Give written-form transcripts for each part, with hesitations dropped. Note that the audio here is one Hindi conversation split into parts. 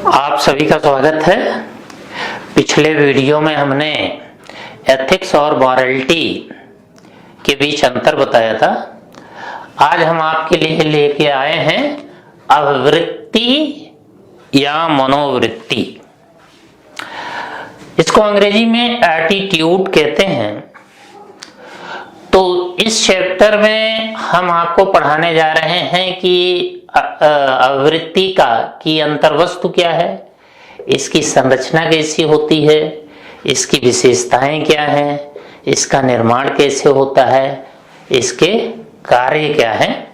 आप सभी का स्वागत है। पिछले वीडियो में हमने एथिक्स और मॉरलिटी के बीच अंतर बताया था। आज हम आपके लिए लेके आए हैं अववृत्ति या मनोवृत्ति। इसको अंग्रेजी में एटीट्यूड कहते हैं। तो इस चैप्टर में हम आपको पढ़ाने जा रहे हैं कि अववृत्ति की अंतर्वस्तु क्या है, इसकी संरचना कैसी होती है, इसकी विशेषताएं क्या हैं, इसका निर्माण कैसे होता है, इसके कार्य क्या हैं।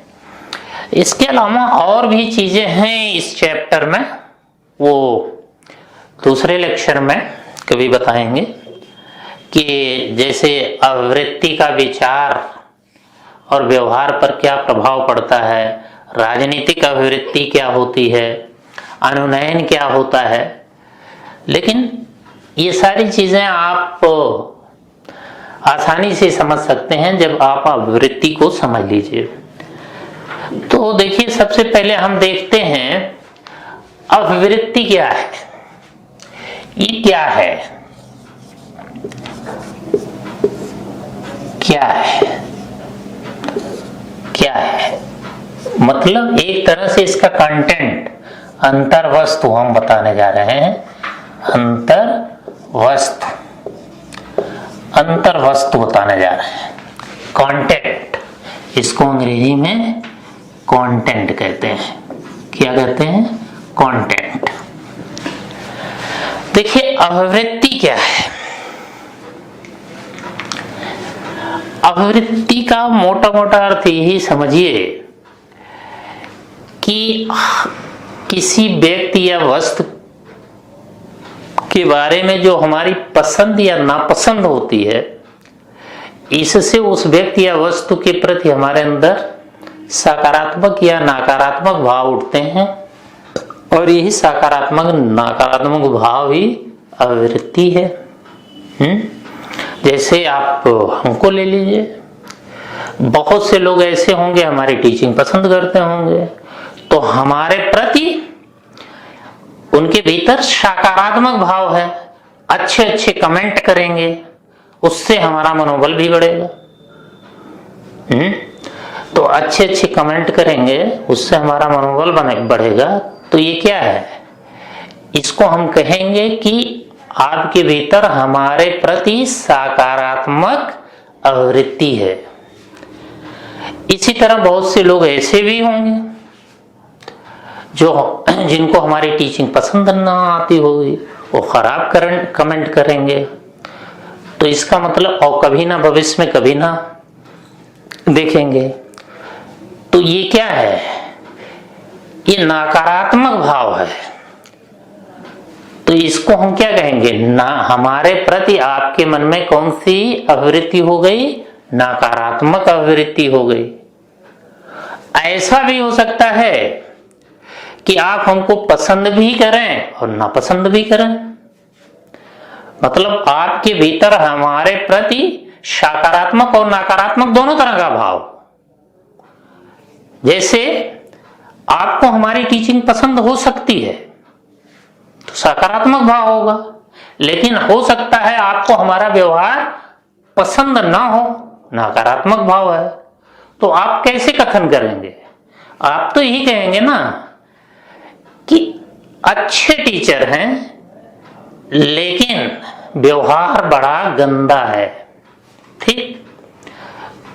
इसके अलावा और भी चीजें हैं इस चैप्टर में, वो दूसरे लेक्चर में कभी बताएंगे कि जैसे अववृत्ति का विचार और व्यवहार पर क्या प्रभाव पड़ता है, राजनीतिक अववृत्ति क्या होती है, अनुनयन क्या होता है। लेकिन ये सारी चीजें आप आसानी से समझ सकते हैं जब आप अववृत्ति को समझ लीजिए। तो देखिए, सबसे पहले हम देखते हैं अववृत्ति क्या है। ये क्या है, क्या है, क्या है? मतलब एक तरह से इसका कंटेंट, अंतर्वस्तु हम बताने जा रहे हैं। अंतर्वस्तु, अंतर्वस्तु बताने जा रहे हैं। कंटेंट, इसको अंग्रेजी में कंटेंट कहते हैं। क्या कहते हैं? कंटेंट। देखिए, अववृत्ति क्या है। अववृत्ति का मोटा मोटा अर्थ यही समझिए कि किसी व्यक्ति या वस्तु के बारे में जो हमारी पसंद या नापसंद होती है, इससे उस व्यक्ति या वस्तु के प्रति हमारे अंदर सकारात्मक या नकारात्मक भाव उठते हैं, और यही सकारात्मक नकारात्मक भाव ही अववृत्ति है। जैसे आप हमको ले लीजिए, बहुत से लोग ऐसे होंगे हमारी टीचिंग पसंद करते होंगे, तो हमारे प्रति उनके भीतर सकारात्मक भाव है, अच्छे अच्छे कमेंट करेंगे, उससे हमारा मनोबल भी बढ़ेगा। तो अच्छे अच्छे कमेंट करेंगे, उससे हमारा मनोबल बढ़ेगा। तो ये क्या है? इसको हम कहेंगे कि आपके भीतर हमारे प्रति सकारात्मक अववृत्ति है। इसी तरह बहुत से लोग ऐसे भी होंगे जिनको हमारी टीचिंग पसंद ना आती होगी, वो खराब कमेंट करेंगे। तो इसका मतलब और कभी ना भविष्य में कभी ना देखेंगे। तो ये क्या है? ये नकारात्मक भाव है। तो इसको हम क्या कहेंगे? ना, हमारे प्रति आपके मन में कौन सी अववृत्ति हो गई? नकारात्मक अववृत्ति हो गई। ऐसा भी हो सकता है कि आप हमको पसंद भी करें और नापसंद भी करें। मतलब आपके भीतर हमारे प्रति सकारात्मक और नकारात्मक दोनों तरह का भाव। जैसे आपको हमारी टीचिंग पसंद हो सकती है तो सकारात्मक भाव होगा, लेकिन हो सकता है आपको हमारा व्यवहार पसंद ना हो, नकारात्मक भाव है। तो आप कैसे कथन करेंगे? आप तो यही कहेंगे ना कि अच्छे टीचर हैं लेकिन व्यवहार बड़ा गंदा है। ठीक?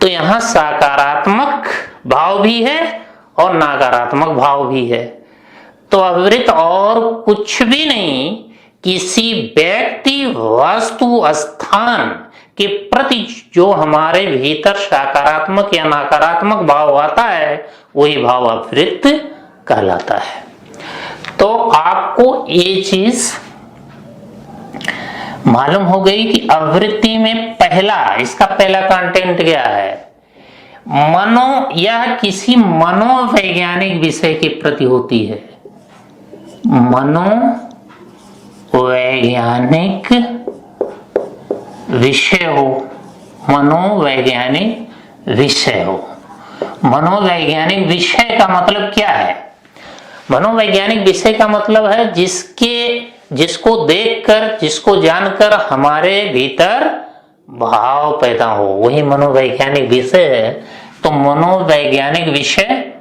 तो यहां सकारात्मक भाव भी है और नकारात्मक भाव भी है। तो अववृत्ति और कुछ भी नहीं, किसी व्यक्ति, वस्तु, स्थान के प्रति जो हमारे भीतर सकारात्मक या नकारात्मक भाव आता है, वही भाव अववृत्ति कहलाता है। तो आपको ये चीज मालूम हो गई कि अववृत्ति में इसका पहला कंटेंट क्या है? यह किसी मनोवैज्ञानिक विषय के प्रति होती है। मनोवैज्ञानिक विषय हो, मनोवैज्ञानिक विषय हो। मनोवैज्ञानिक विषय का मतलब क्या है? मनोवैज्ञानिक विषय का मतलब है जिसको देखकर, जिसको जानकर हमारे भीतर भाव पैदा हो, वही मनोवैज्ञानिक विषय है। तो मनोवैज्ञानिक विषय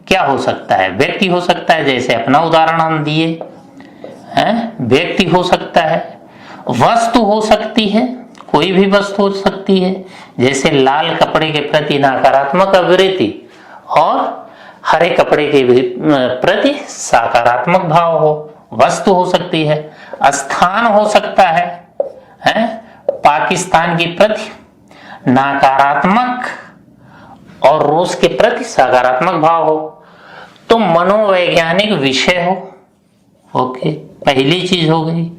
क्या हो सकता है? व्यक्ति हो सकता है, जैसे अपना उदाहरण हम दिए हैं, व्यक्ति हो सकता है, वस्तु हो सकती है, कोई भी वस्तु हो सकती है, जैसे लाल कपड़े के प्रति नकारात्मक अभिवृत्ति और हरे कपड़े के प्रति सकारात्मक भाव हो, वस्तु हो सकती है। स्थान हो सकता है, पाकिस्तान के प्रति नकारात्मक और रूस के प्रति सकारात्मक भाव हो। तो मनोवैज्ञानिक विषय हो, ओके, पहली चीज हो गई।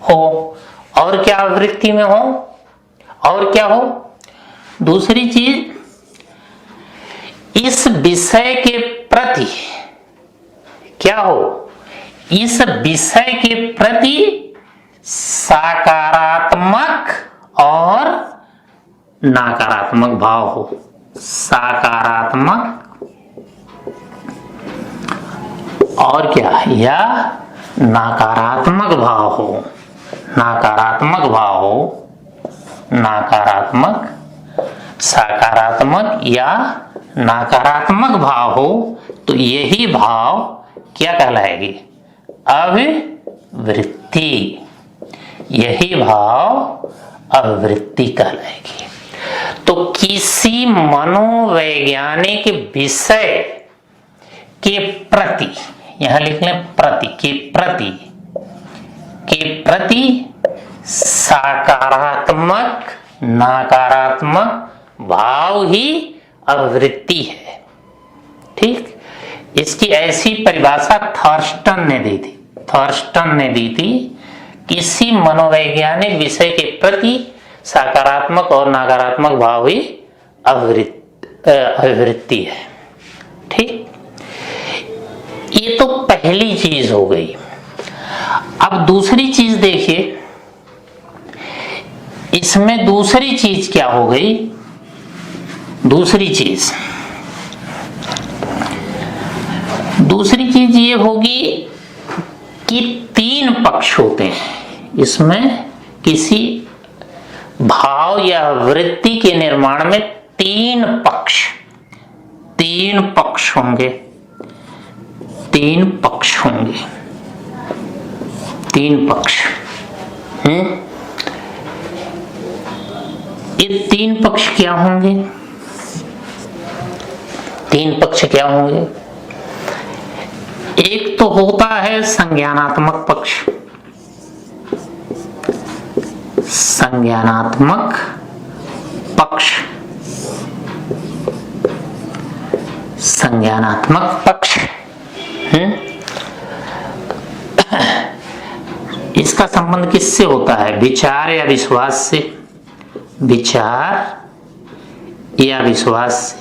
हो और क्या आवृत्ति में हो, और क्या हो? दूसरी चीज, इस विषय के प्रति क्या हो? इस विषय के प्रति सकारात्मक और नकारात्मक भाव हो। सकारात्मक और क्या, या नकारात्मक भाव हो। नकारात्मक भाव हो, नकारात्मक, सकारात्मक या नकारात्मक भाव हो, तो यही भाव क्या कहलाएगी? अभिवृत्ति। यही भाव अभिवृत्ति कहलाएगी। तो किसी मनोवैज्ञानिक विषय के प्रति, यहां लिख लें प्रति, के प्रति सकारात्मक नकारात्मक भाव ही अभिवृत्ति है। ठीक, इसकी ऐसी परिभाषा थॉर्स्टन ने दी थी। थॉर्स्टन ने दी थी, किसी मनोवैज्ञानिक विषय के प्रति सकारात्मक और नकारात्मक भाव ही अभिवृत्ति है। ठीक, ये तो पहली चीज हो गई। अब दूसरी चीज देखिए, इसमें दूसरी चीज क्या हो गई? दूसरी चीज ये होगी कि तीन पक्ष होते हैं। इसमें किसी भाव या वृत्ति के निर्माण में तीन पक्ष होंगे। तीन पक्ष। ये तीन पक्ष क्या होंगे? तीन पक्ष क्या होंगे? एक तो होता है संज्ञानात्मक पक्ष। संज्ञानात्मक पक्ष, संज्ञानात्मक पक्ष। इसका संबंध किससे होता है? विचार या विश्वास से। विचार या विश्वास से,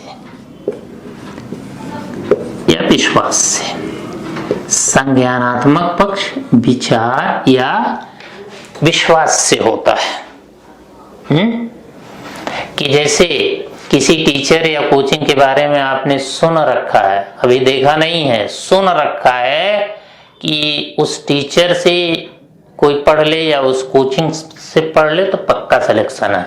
या विश्वास से। संज्ञानात्मक पक्ष विचार या विश्वास से होता है। कि जैसे किसी टीचर या कोचिंग के बारे में आपने सुन रखा है, अभी देखा नहीं है, सुन रखा है कि उस टीचर से कोई पढ़ ले या उस कोचिंग से पढ़ ले तो पक्का सिलेक्शन है।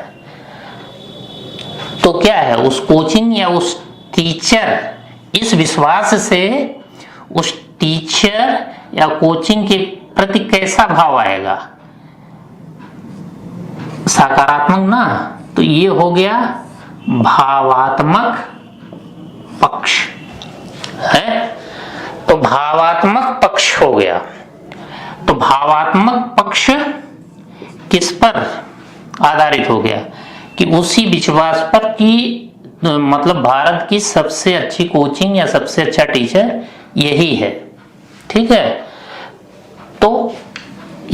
तो क्या है, उस कोचिंग या उस टीचर, इस विश्वास से उस टीचर या कोचिंग के प्रति कैसा भाव आएगा? सकारात्मक ना। तो ये हो गया भावात्मक पक्ष है। तो भावात्मक पक्ष हो गया। तो भावात्मक पक्ष किस पर आधारित हो गया? कि उसी विश्वास पर कि मतलब भारत की सबसे अच्छी कोचिंग या सबसे अच्छा टीचर यही है। ठीक है, तो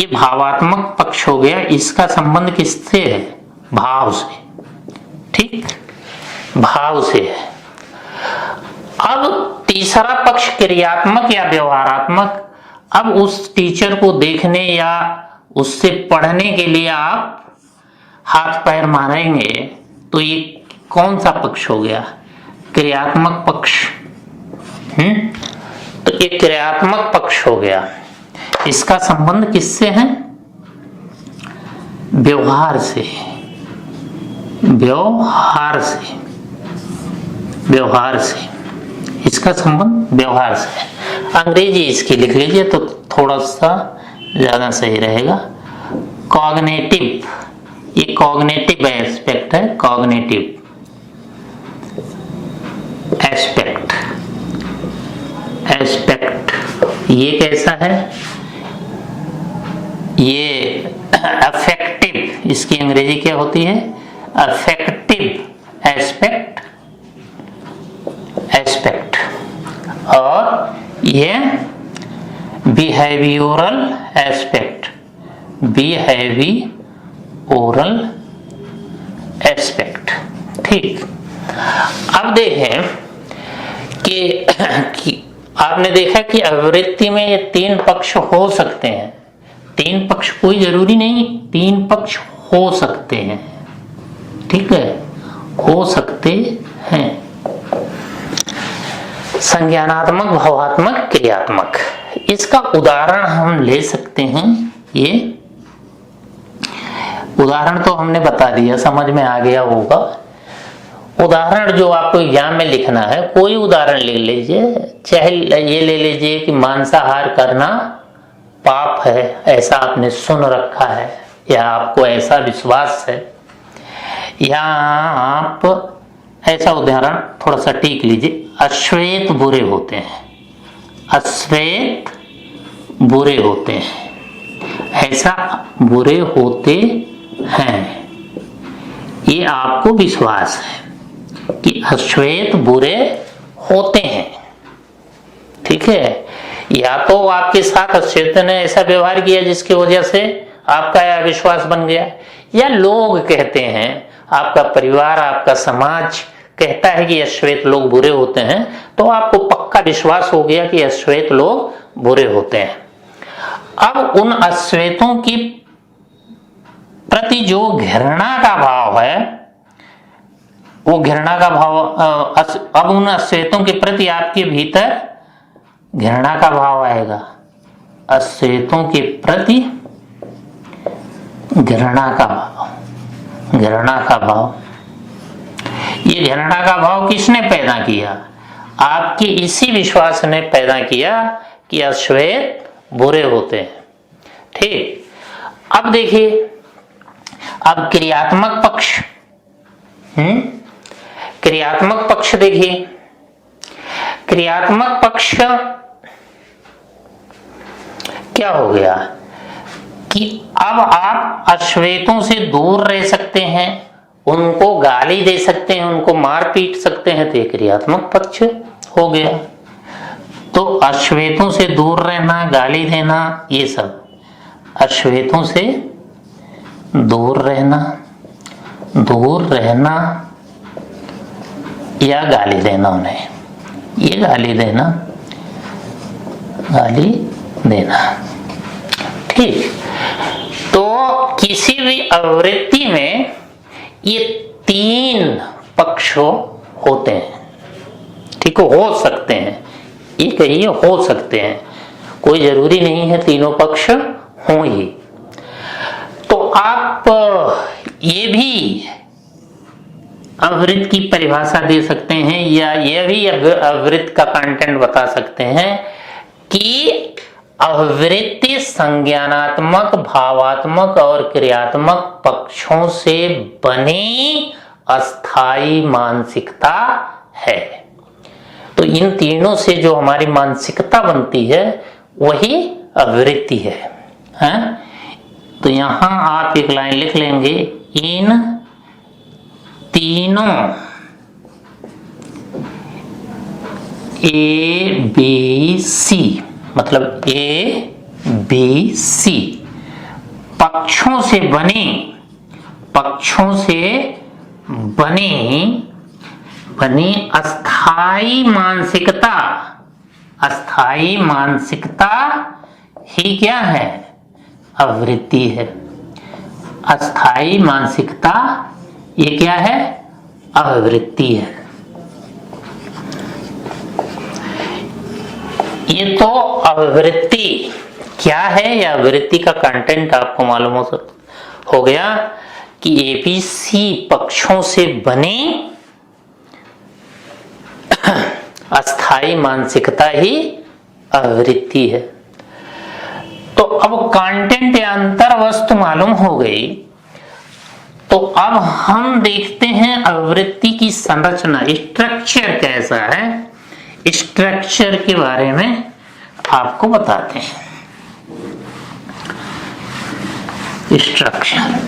ये भावात्मक पक्ष हो गया। इसका संबंध किससे है? भाव से। ठीक, भाव से है। अब तीसरा पक्ष क्रियात्मक या व्यवहारात्मक। अब उस टीचर को देखने या उससे पढ़ने के लिए आप हाथ पैर मारेंगे, तो ये कौन सा पक्ष हो गया? क्रियात्मक पक्ष। तो एक क्रियात्मक पक्ष हो गया, इसका संबंध किससे है? व्यवहार से, व्यवहार से, व्यवहार से, इसका संबंध व्यवहार से है। अंग्रेजी इसकी लिख लीजिए तो थोड़ा सा ज्यादा सही रहेगा। कॉग्निटिव, ये कॉग्निटिव एस्पेक्ट है, कॉग्निटिव एस्पेक्ट, एस्पेक्ट ये कैसा है? ये अफेक्टिव, इसकी अंग्रेजी क्या होती है? Affective aspect, aspect. और ये बिहेवियरल एस्पेक्ट, बिहेवियरल एस्पेक्ट। ठीक, अब देखें कि आपने देखा कि अभिवृत्ति में ये तीन पक्ष हो सकते हैं। तीन पक्ष कोई जरूरी नहीं, तीन पक्ष हो सकते हैं, ठीक है, हो सकते हैं। संज्ञानात्मक, भावात्मक, क्रियात्मक। इसका उदाहरण हम ले सकते हैं। ये उदाहरण तो हमने बता दिया, समझ में आ गया होगा। उदाहरण जो आपको एग्जाम में लिखना है, कोई उदाहरण ले लीजिए, चाहे ये ले लीजिए कि मांसाहार करना पाप है, ऐसा आपने सुन रखा है या आपको ऐसा विश्वास है, या आप ऐसा उदाहरण थोड़ा सा टीक लीजिए, अश्वेत बुरे होते हैं, अश्वेत बुरे होते हैं, ऐसा बुरे होते हैं, ये आपको विश्वास है कि अश्वेत बुरे होते हैं, ठीक है। या तो आपके साथ अश्वेत ने ऐसा व्यवहार किया जिसकी वजह से आपका यह विश्वास बन गया, या लोग कहते हैं, आपका परिवार, आपका समाज कहता है कि अश्वेत लोग बुरे होते हैं, तो आपको पक्का विश्वास हो गया कि अश्वेत लोग बुरे होते हैं। अब उन अश्वेतों की प्रति जो घृणा का भाव है, वो घृणा का भाव, अब उन अश्वेतों के प्रति आपके भीतर घृणा का भाव आएगा, अश्वेतों के प्रति घृणा का भाव, घृणा का भाव। ये घृणा का भाव किसने पैदा किया? आपके इसी विश्वास ने पैदा किया कि अश्वेत बुरे होते हैं, ठीक। अब देखिए, अब क्रियात्मक पक्ष, क्रियात्मक पक्ष देखिए, क्रियात्मक पक्ष क्या हो गया कि अब आप अश्वेतों से दूर रह सकते हैं, उनको गाली दे सकते हैं, उनको मार पीट सकते हैं, तो ये क्रियात्मक पक्ष हो गया। तो अश्वेतों से दूर रहना, गाली देना, ये सब, अश्वेतों से दूर रहना, दूर रहना या गाली देना उन्हें, ये गाली देना, गाली देना, ठीक। तो किसी भी आवृत्ति में ये तीन पक्ष होते हैं, ठीक, हो सकते हैं, ये कहिए हो सकते हैं, कोई जरूरी नहीं है तीनों पक्ष हों ही। तो आप ये भी अवृत्त की परिभाषा दे सकते हैं, या यह भी अवृत्त का कंटेंट बता सकते हैं कि अवृत्ति संज्ञानात्मक, भावात्मक और क्रियात्मक पक्षों से बनी अस्थाई मानसिकता है। तो इन तीनों से जो हमारी मानसिकता बनती है वही अवृत्ति है, हैं? तो यहां आप एक लाइन लिख लेंगे, इन तीनों ए बी सी, मतलब ए बी सी पक्षों से बनी, पक्षों से बनी अस्थाई मानसिकता, अस्थाई मानसिकता ही क्या है? अवृत्ति है। अस्थाई मानसिकता ये क्या है? अवृत्ति है। ये तो अवृत्ति क्या है, या अवृत्ति का कंटेंट आपको मालूम हो गया कि एबीसी पक्षों से बनी अस्थाई मानसिकता ही आवृत्ति है। तो अब कंटेंट या अंतर वस्तु मालूम हो गई, तो अब हम देखते हैं आवृत्ति की संरचना, स्ट्रक्चर कैसा है, स्ट्रक्चर के बारे में आपको बताते हैं। स्ट्रक्चर,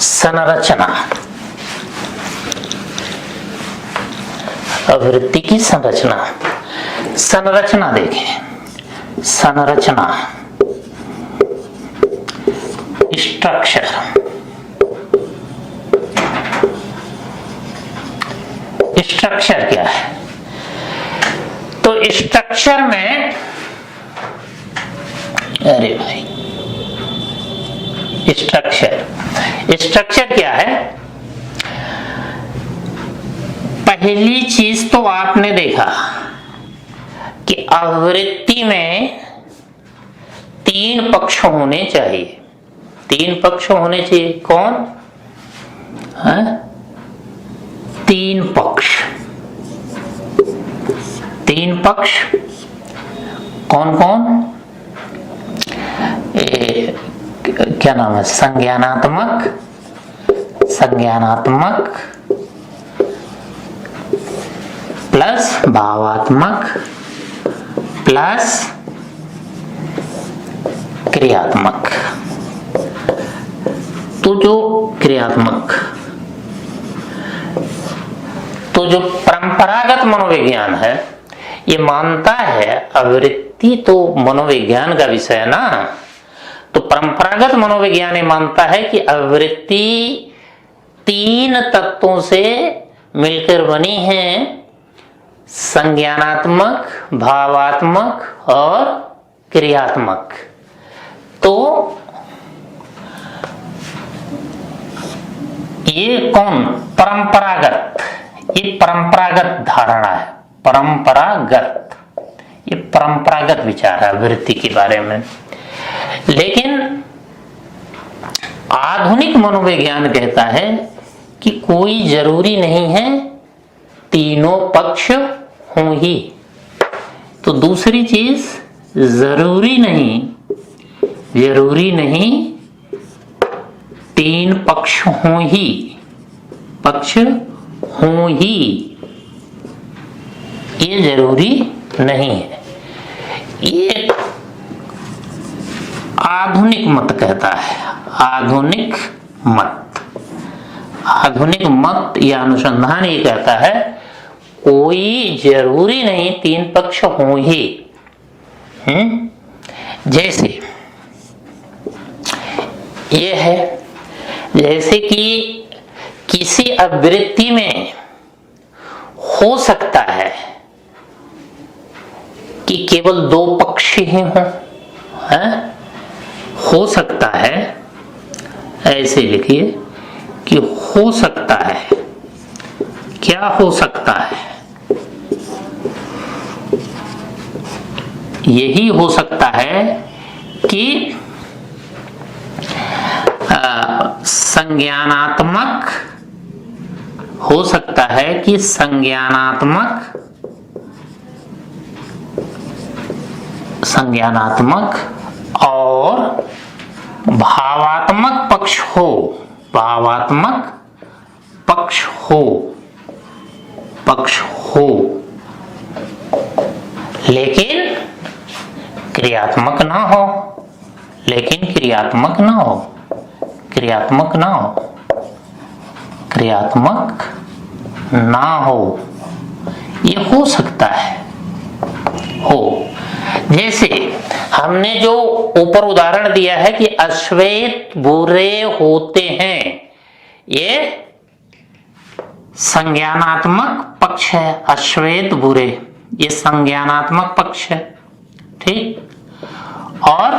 संरचना, आवृत्ति की संरचना। संरचना देखें, संरचना, स्ट्रक्चर। स्ट्रक्चर क्या है? तो स्ट्रक्चर में, अरे भाई, स्ट्रक्चर क्या है? पहली चीज तो आपने देखा कि आवृत्ति में 3 पक्ष होने चाहिए। 3 पक्ष होने चाहिए। कौन है? 3 पक्ष। 3 पक्ष कौन कौन? क्या नाम है? संज्ञानात्मक, संज्ञानात्मक प्लस भावात्मक प्लस क्रियात्मक। तो जो क्रियात्मक, तो जो परंपरागत मनोविज्ञान है ये मानता है आवृत्ति तो मनोविज्ञान का विषय है ना, तो परंपरागत मनोविज्ञान ये मानता है कि आवृत्ति 3 तत्वों से मिलकर बनी है, संज्ञानात्मक, भावात्मक और क्रियात्मक। तो ये कौन? परंपरागत, ये परंपरागत धारणा है, परंपरागत, ये परंपरागत विचार है आवृत्ति के बारे में। लेकिन आधुनिक मनोविज्ञान कहता है कि कोई जरूरी नहीं है तीनों पक्ष हों ही। तो दूसरी चीज, जरूरी नहीं 3 पक्ष हों ही, पक्ष हों ही, ये जरूरी नहीं है। ये आधुनिक मत कहता है, आधुनिक मत, आधुनिक मत या अनुसंधान ये कहता है कोई जरूरी नहीं 3 पक्ष हों ही। जैसे ये है, जैसे कि किसी आवृत्ति में हो सकता है कि केवल 2 पक्ष ही हों, हो सकता है, ऐसे लिखिए कि हो सकता है, क्या हो सकता है? यही हो सकता है कि संज्ञानात्मक, हो सकता है कि संज्ञानात्मक और भावात्मक पक्ष हो, भावात्मक पक्ष हो, लेकिन क्रियात्मक ना हो, क्रियात्मक ना हो, ये हो सकता है, हो। जैसे हमने जो ऊपर उदाहरण दिया है कि अश्वेत बुरे होते हैं, ये संज्ञानात्मक पक्ष है, अश्वेत बुरे, ये संज्ञानात्मक पक्ष है, ठीक। और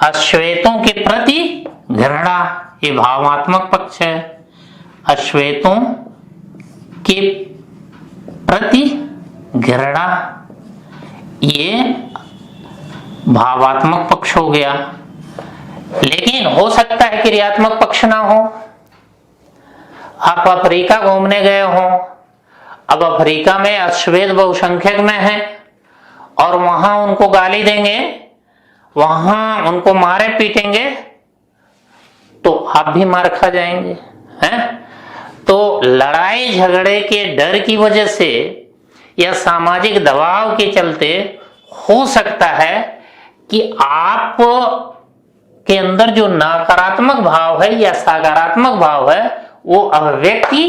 अश्वेतों के प्रति घृणा, ये भावात्मक पक्ष है, अश्वेतों के प्रति घृणा, ये भावात्मक पक्ष हो गया। लेकिन हो सकता है क्रियात्मक पक्ष ना हो। आप अफ्रीका घूमने गए हो, अब अफ्रीका में अश्वेत बहुसंख्यक में है और वहां उनको गाली देंगे, वहां उनको मारे पीटेंगे, तो आप भी मार खा जाएंगे, हैं? तो लड़ाई झगड़े के डर की वजह से या सामाजिक दबाव के चलते हो सकता है कि आप के अंदर जो नकारात्मक भाव है या सकारात्मक भाव है वो अभिव्यक्ति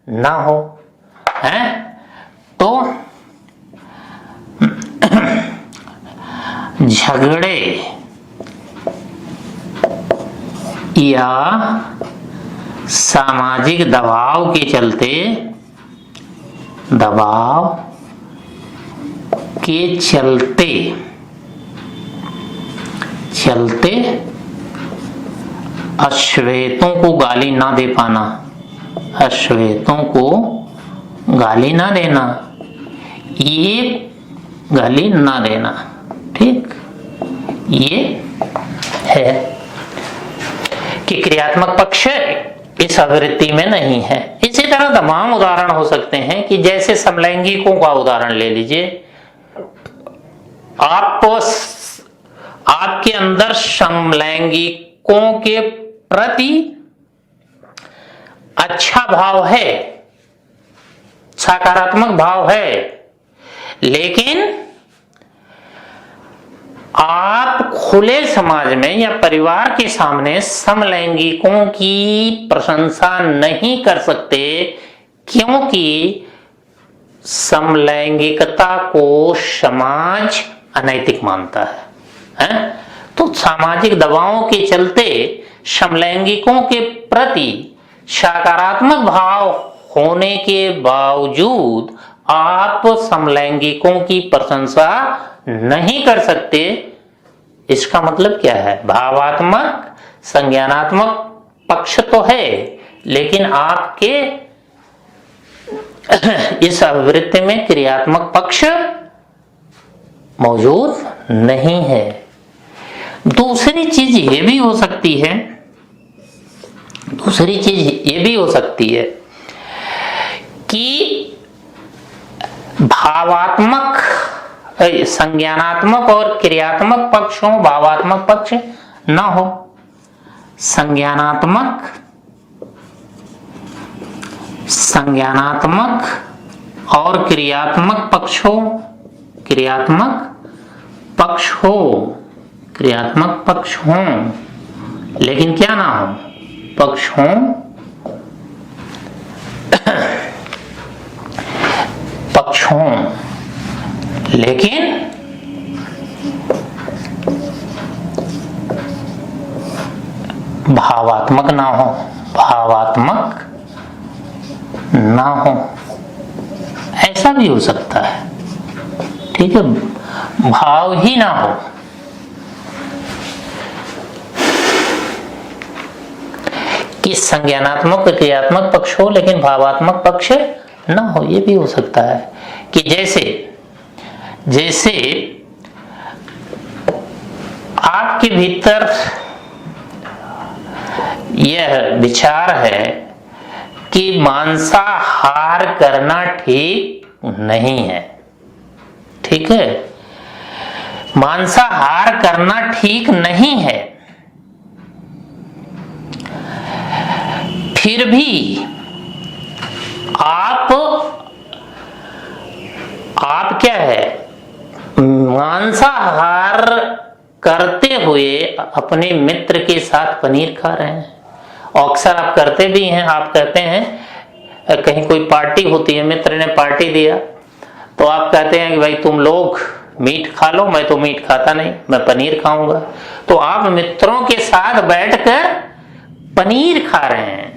ना हो, हैं? तो झगड़े या सामाजिक दबाव के चलते अश्वेतों को गाली ना दे पाना, अश्वेतों को गाली ना देना, ये गाली ना देना, ठीक, ये है कि क्रियात्मक पक्ष इस आवृत्ति में नहीं है। इसी तरह तमाम उदाहरण हो सकते हैं कि जैसे समलैंगिकों का उदाहरण ले लीजिए। आपके अंदर समलैंगिकों के प्रति अच्छा भाव है, सकारात्मक भाव है, लेकिन आप खुले समाज में या परिवार के सामने समलैंगिकों की प्रशंसा नहीं कर सकते, क्योंकि समलैंगिकता को समाज अनैतिक मानता है? तो सामाजिक दबावों के चलते समलैंगिकों के प्रति सकारात्मक भाव होने के बावजूद आप समलैंगिकों की प्रशंसा नहीं कर सकते। इसका मतलब क्या है? भावात्मक संज्ञानात्मक पक्ष तो है, लेकिन आपके इस आवृत्ति में क्रियात्मक पक्ष मौजूद नहीं है। दूसरी चीज ये भी हो सकती है, कि भावात्मक संज्ञानात्मक और क्रियात्मक पक्ष हो, भावात्मक पक्ष न हो। संज्ञानात्मक और क्रियात्मक पक्ष हो, क्रियात्मक पक्ष हो, लेकिन क्या ना हो, पक्ष हो लेकिन भावात्मक ना हो, ऐसा भी हो सकता है, ठीक है, भाव ही ना हो। कि संज्ञानात्मक क्रियात्मक पक्ष हो लेकिन भावात्मक पक्ष ना हो, ये भी हो सकता है। कि जैसे आपके भीतर यह विचार है कि मांसाहार करना ठीक नहीं है, ठीक है, मांसाहार करना ठीक नहीं है, फिर भी आप क्या है, मांसाहार करते हुए अपने मित्र के साथ पनीर खा रहे हैं। अक्सर आप करते भी हैं, आप कहते हैं कहीं कोई पार्टी होती है, मित्र ने पार्टी दिया तो आप कहते हैं कि भाई तुम लोग मीट खा लो, मैं तो मीट खाता नहीं, मैं पनीर खाऊंगा। तो आप मित्रों के साथ बैठकर पनीर खा रहे हैं,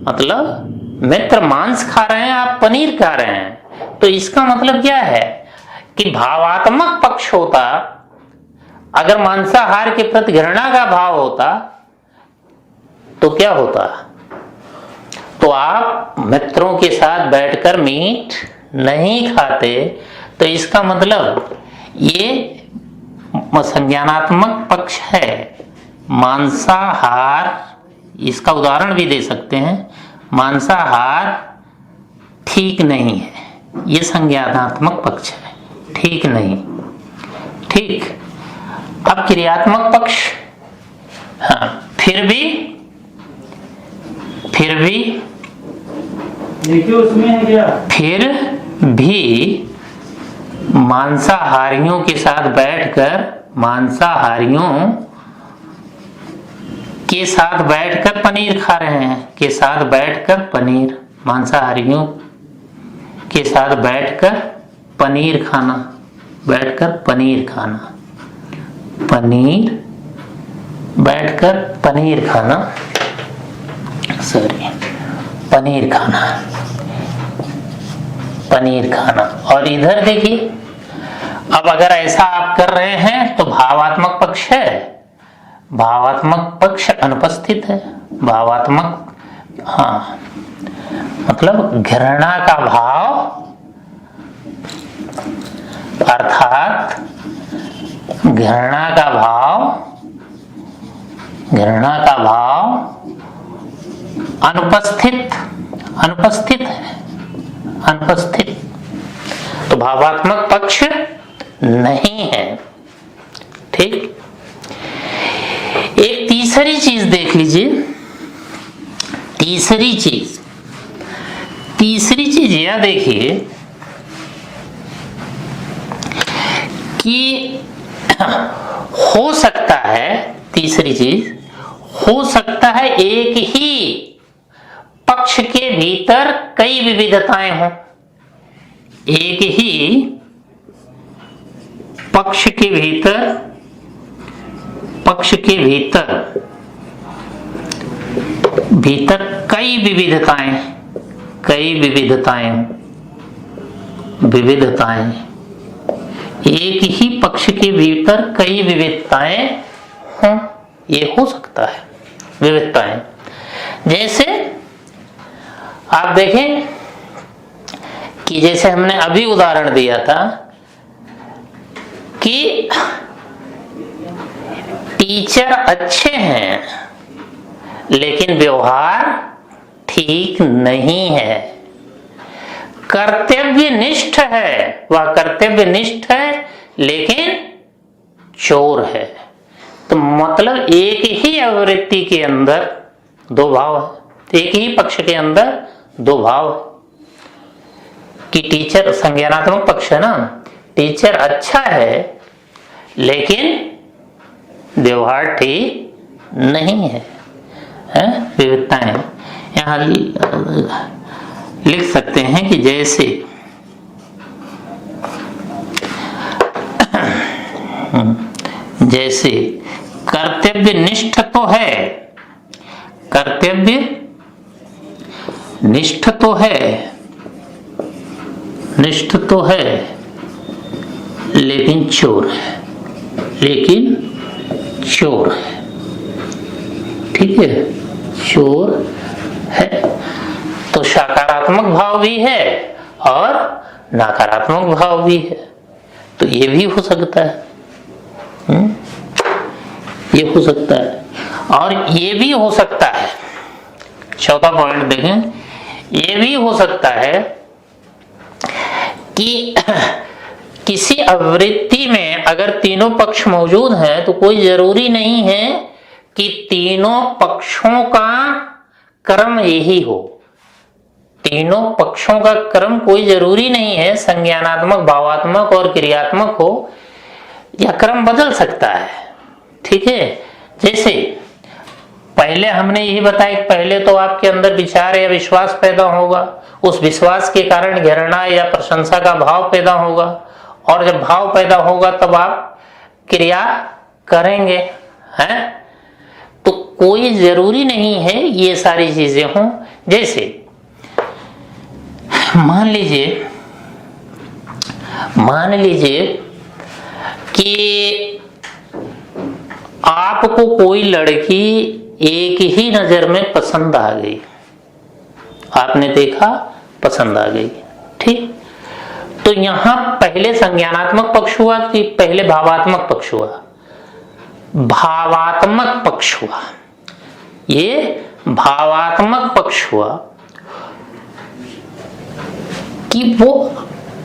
मतलब मित्र मांस खा रहे हैं, आप पनीर खा रहे हैं। तो इसका मतलब क्या है कि भावात्मक पक्ष होता, अगर मांसाहार के प्रति घृणा का भाव होता तो क्या होता, तो आप मित्रों के साथ बैठकर मीट नहीं खाते। तो इसका मतलब ये संज्ञानात्मक पक्ष है। मांसाहार, इसका उदाहरण भी दे सकते हैं, मांसाहार ठीक नहीं है, ये संज्ञानात्मक पक्ष है, ठीक नहीं। ठीक, अब क्रियात्मक पक्ष, हाँ, फिर भी देखिए उसमें है क्या, फिर भी मांसाहारियों के साथ बैठकर पनीर खा रहे हैं, के साथ बैठकर पनीर, मांसाहारियों के साथ बैठकर पनीर खाना, बैठकर पनीर खाना। और इधर देखिए, अब अगर ऐसा आप कर रहे हैं तो भावात्मक पक्ष है, भावात्मक पक्ष अनुपस्थित है। भावात्मक, हाँ, मतलब घृणा का भाव, अर्थात घृणा का भाव अनुपस्थित है, अनुपस्थित, तो भावात्मक पक्ष नहीं है। ठीक, एक तीसरी चीज देख लीजिए, तीसरी चीज यह देखिए कि हो सकता है, तीसरी चीज हो सकता है एक ही पक्ष के भीतर कई विविधताएं हों, एक ही पक्ष के भीतर कई विविधताएं, एक ही पक्ष के भीतर कई विविधताएं हों, ये हो सकता है विविधताएं। जैसे आप देखें कि जैसे हमने अभी उदाहरण दिया था कि टीचर अच्छे हैं लेकिन व्यवहार ठीक नहीं है, कर्तव्यनिष्ठ है, वह कर्तव्यनिष्ठ है लेकिन चोर है। तो मतलब एक ही आवृत्ति के अंदर दो भाव है, एक ही पक्ष के अंदर दो भाव है कि टीचर, संज्ञानात्मक पक्ष है ना, टीचर अच्छा है लेकिन व्यवहार ठीक नहीं है, विविधताएं। यहाँ लिख सकते हैं कि जैसे कर्तव्यनिष्ठ तो है लेकिन चोर है, ठीक है, चोर है। तो सकारात्मक भाव भी है और नकारात्मक भाव भी है, तो ये भी हो सकता है, ये हो सकता है। और ये भी हो सकता है, चौथा पॉइंट देखें, ये भी हो सकता है कि किसी आवृत्ति में अगर तीनों पक्ष मौजूद हैं तो कोई जरूरी नहीं है कि तीनों पक्षों का क्रम यही हो, तीनों पक्षों का क्रम कोई जरूरी नहीं है, संज्ञानात्मक, भावात्मक और क्रियात्मक हो, यह क्रम बदल सकता है। ठीक है, जैसे पहले हमने यही बताया कि पहले तो आपके अंदर विचार या विश्वास पैदा होगा, उस विश्वास के कारण घृणा या प्रशंसा का भाव पैदा होगा, और जब भाव पैदा होगा तब आप क्रिया करेंगे, हैं? तो कोई जरूरी नहीं है ये सारी चीजें हों। जैसे मान लीजिए कि आपको कोई लड़की एक ही नजर में पसंद आ गई, आपने देखा पसंद आ गई, ठीक, तो यहां पहले संज्ञानात्मक पक्ष हुआ कि पहले भावात्मक पक्ष हुआ? भावात्मक पक्ष हुआ। ये भावात्मक पक्ष हुआ कि वो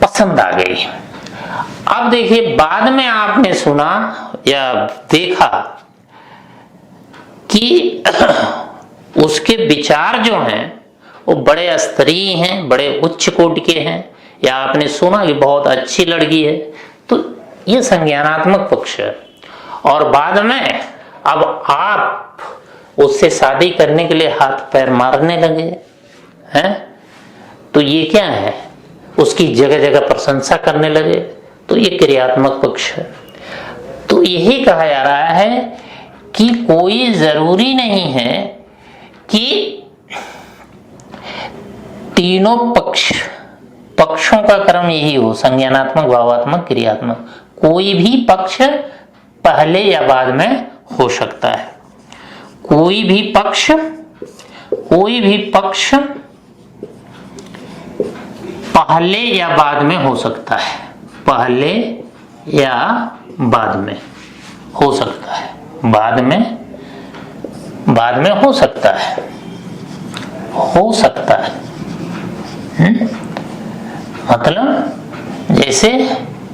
पसंद आ गई। अब देखिए, बाद में आपने सुना या देखा कि उसके विचार जो हैं वो बड़े स्तरीय हैं, बड़े उच्च कोटि के हैं, या आपने सुना कि बहुत अच्छी लड़की है, तो ये संज्ञानात्मक पक्ष है। और बाद में अब आप उससे शादी करने के लिए हाथ पैर मारने लगे हैं, तो ये क्या है? उसकी जगह जगह प्रशंसा करने लगे, तो ये क्रियात्मक पक्ष है। तो यही कहा जा रहा है कि कोई जरूरी नहीं है कि तीनों पक्षों का क्रम यही हो, संज्ञानात्मक, भावात्मक, क्रियात्मक। कोई भी पक्ष पहले या बाद में हो सकता है। कोई भी पक्ष पहले या बाद में हो सकता है। पहले या बाद में हो सकता है। बाद में हो सकता है। हो सकता है। मतलब जैसे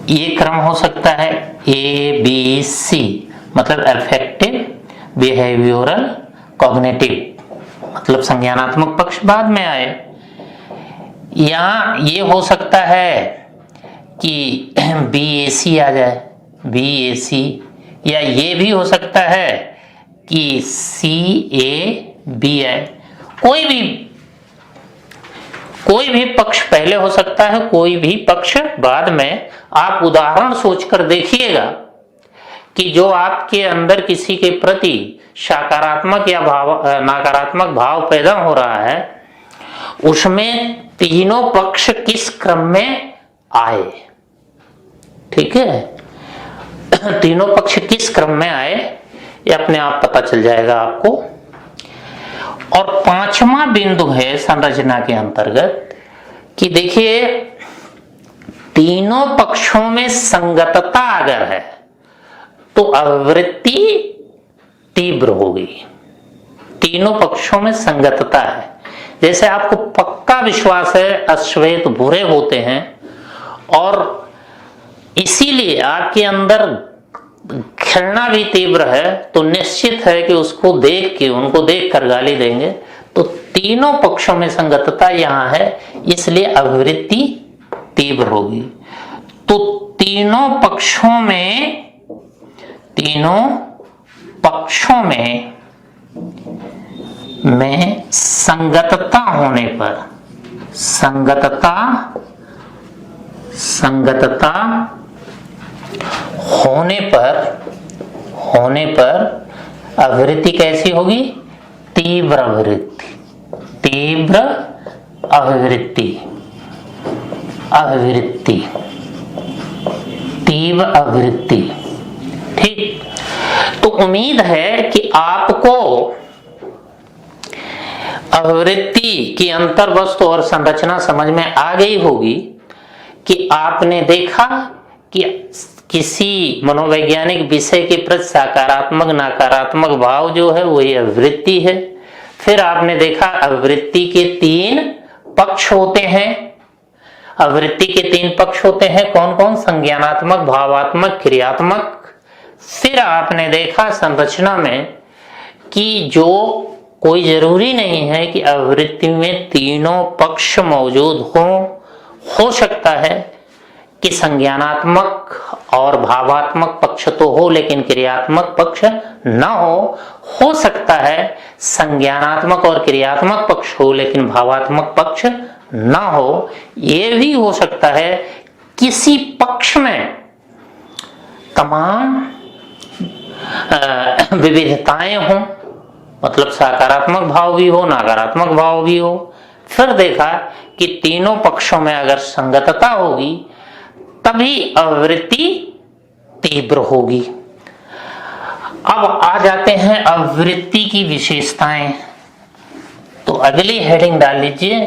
ये क्रम हो सकता है ABC, मतलब अफेक्टिव, बिहेवियरल, कॉग्निटिव, मतलब संज्ञानात्मक पक्ष बाद में आए। या ये हो सकता है कि BAC आ जाए, BAC, या ये भी हो सकता है कि CAB आए। कोई भी पक्ष पहले हो सकता है, कोई भी पक्ष बाद में। आप उदाहरण सोचकर देखिएगा कि जो आपके अंदर किसी के प्रति सकारात्मक या नकारात्मक भाव पैदा हो रहा है, उसमें तीनों पक्ष किस क्रम में आए। ठीक है, तीनों पक्ष किस क्रम में आए ये अपने आप पता चल जाएगा आपको। और पांचवा बिंदु है संरचना के अंतर्गत कि देखिए, तीनों पक्षों में संगतता अगर है तो आवृत्ति तीव्र होगी। तीनों पक्षों में संगतता है। जैसे आपको पक्का विश्वास है अश्वेत बुरे होते हैं, और इसीलिए आपके अंदर घृणा भी तीव्र है, तो निश्चित है कि उसको देख के, उनको देख कर गाली देंगे। तो तीनों पक्षों में संगतता यहां है, इसलिए अभिवृत्ति तीव्र होगी। तो तीनों पक्षों में संगतता होने पर अभिवृत्ति कैसी होगी? तीव्र अभिवृत्ति। ठीक, तो उम्मीद है कि आपको अभिवृत्ति की अंतर्वस्तु और संरचना समझ में आ गई होगी कि आपने देखा कि किसी मनोवैज्ञानिक विषय के प्रति सकारात्मक नकारात्मक भाव जो है वही अभिवृत्ति है। फिर आपने देखा अभिवृत्ति के तीन पक्ष होते हैं। अभिवृत्ति के तीन पक्ष होते हैं कौन कौन? संज्ञानात्मक, भावात्मक, क्रियात्मक। फिर आपने देखा संरचना में कि जो कोई जरूरी नहीं है कि अभिवृत्ति में तीनों पक्ष मौजूद हो सकता है कि संज्ञानात्मक और भावात्मक पक्ष तो हो लेकिन क्रियात्मक पक्ष न हो सकता है संज्ञानात्मक और क्रियात्मक पक्ष हो लेकिन भावात्मक पक्ष न हो। यह भी हो सकता है किसी पक्ष में तमाम विविधताएं हों, मतलब सकारात्मक भाव भी हो, नकारात्मक भाव भी हो। फिर देखा कि तीनों पक्षों में अगर संगतता होगी तभी अभिवृत्ति तीव्र होगी। अब आ जाते हैं अभिवृत्ति की विशेषताएं। तो अगली हेडिंग डाल लीजिए,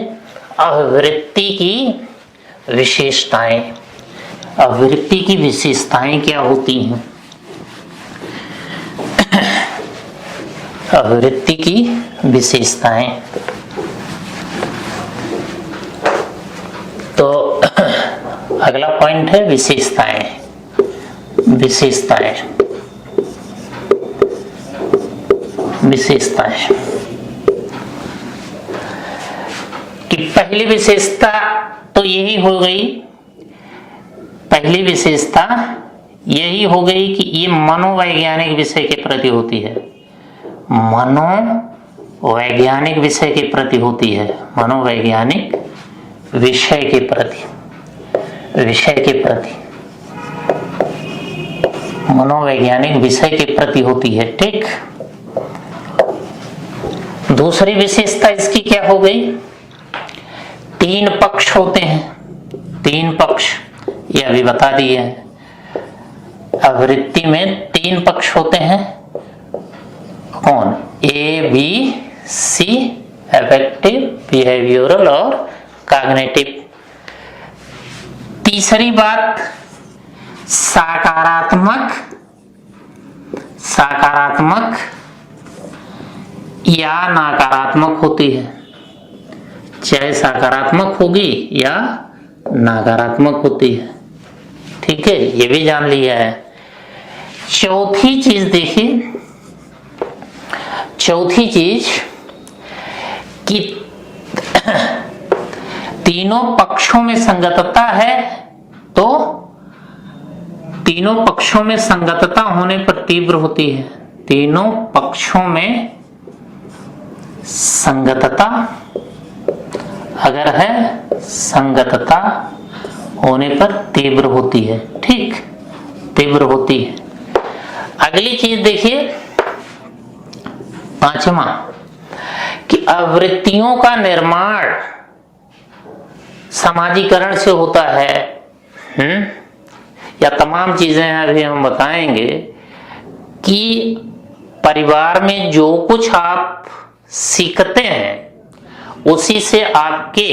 अभिवृत्ति की विशेषताएं, अभिव्यक्ति की विशेषताएं क्या होती हैं? अभिव्यक्ति की विशेषताएं, तो अगला पॉइंट है विशेषताएं। विशेषताएं, विशेषताएं कि पहली विशेषता तो यही हो गई, पहली विशेषता यही हो गई कि ये मनोवैज्ञानिक विषय के प्रति होती है। मनोवैज्ञानिक विषय के प्रति होती है, मनोवैज्ञानिक विषय के प्रति, विषय के प्रति, मनोवैज्ञानिक विषय के प्रति होती है। ठीक, दूसरी विशेषता इसकी क्या हो गई? तीन पक्ष होते हैं, तीन पक्ष, ये अभी बता दिए हैं। अभिवृत्ति में तीन पक्ष होते हैं, कौन? ए, बी, सी, अफेक्टिव, बिहेवियरल और कॉग्निटिव। तीसरी बात सकारात्मक, सकारात्मक या नकारात्मक होती है, चाहे सकारात्मक होगी या नकारात्मक होती है। ठीक है, ये भी जान लिया है। चौथी चीज देखिए, चौथी चीज कि तीनों पक्षों में संगतता है, तो तीनों पक्षों में संगतता होने पर तीव्र होती है। तीनों पक्षों में संगतता अगर है, संगतता होने पर तीव्र होती है। ठीक, तीव्र होती है। अगली चीज देखिए, पांचवा कि आवृत्तियों का निर्माण समाजीकरण से होता है। या तमाम चीजें अभी हम बताएंगे कि परिवार में जो कुछ आप सीखते हैं उसी से आपके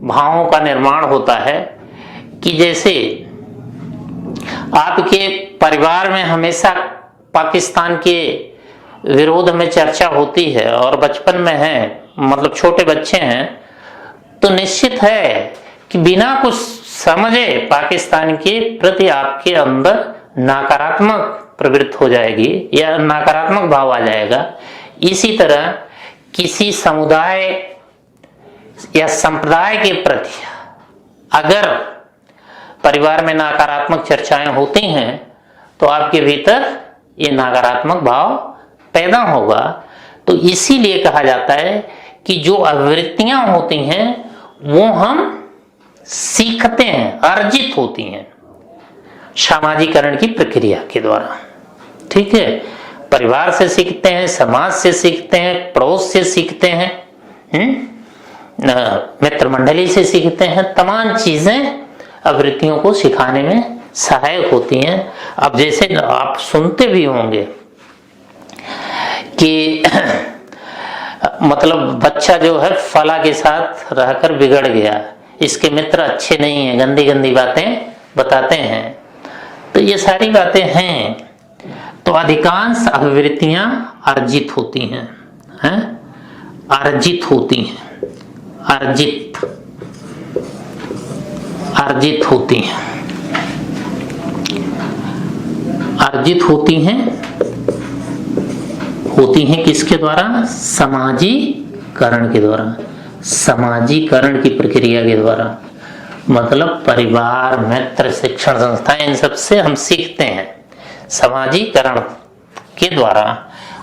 भावों का निर्माण होता है। कि जैसे आपके परिवार में हमेशा पाकिस्तान के विरोध में चर्चा होती है और बचपन में है, मतलब छोटे बच्चे हैं, तो निश्चित है कि बिना कुछ समझे पाकिस्तान के प्रति आपके अंदर नकारात्मक प्रवृत्ति हो जाएगी या नकारात्मक भाव आ जाएगा। इसी तरह किसी समुदाय या संप्रदाय के प्रति अगर परिवार में नकारात्मक चर्चाएं होती हैं तो आपके भीतर ये नकारात्मक भाव पैदा होगा। तो इसीलिए कहा जाता है कि जो आवृत्तियां होती हैं वो हम सीखते हैं, अर्जित होती हैं सामाजिकरण की प्रक्रिया के द्वारा। ठीक है, परिवार से सीखते हैं, समाज से सीखते हैं, पड़ोस से सीखते हैं, मित्र मंडली से सीखते हैं। तमाम चीजें आवृत्तियों को सिखाने में सहायक होती हैं। अब जैसे आप सुनते भी होंगे कि मतलब बच्चा जो है फला के साथ रहकर बिगड़ गया, इसके मित्र अच्छे नहीं हैं, गंदी गंदी बातें बताते हैं। तो ये सारी बातें हैं। तो अधिकांश अभिवृत्तियां अर्जित होती हैं, अर्जित होती हैं, अर्जित, अर्जित होती हैं, अर्जित होती हैं, होती हैं किसके द्वारा? समाजीकरण के द्वारा, समाजीकरण की प्रक्रिया के द्वारा। मतलब परिवार, मित्र, शिक्षण संस्थाएं, इन सब से हम सीखते हैं समाजीकरण के द्वारा।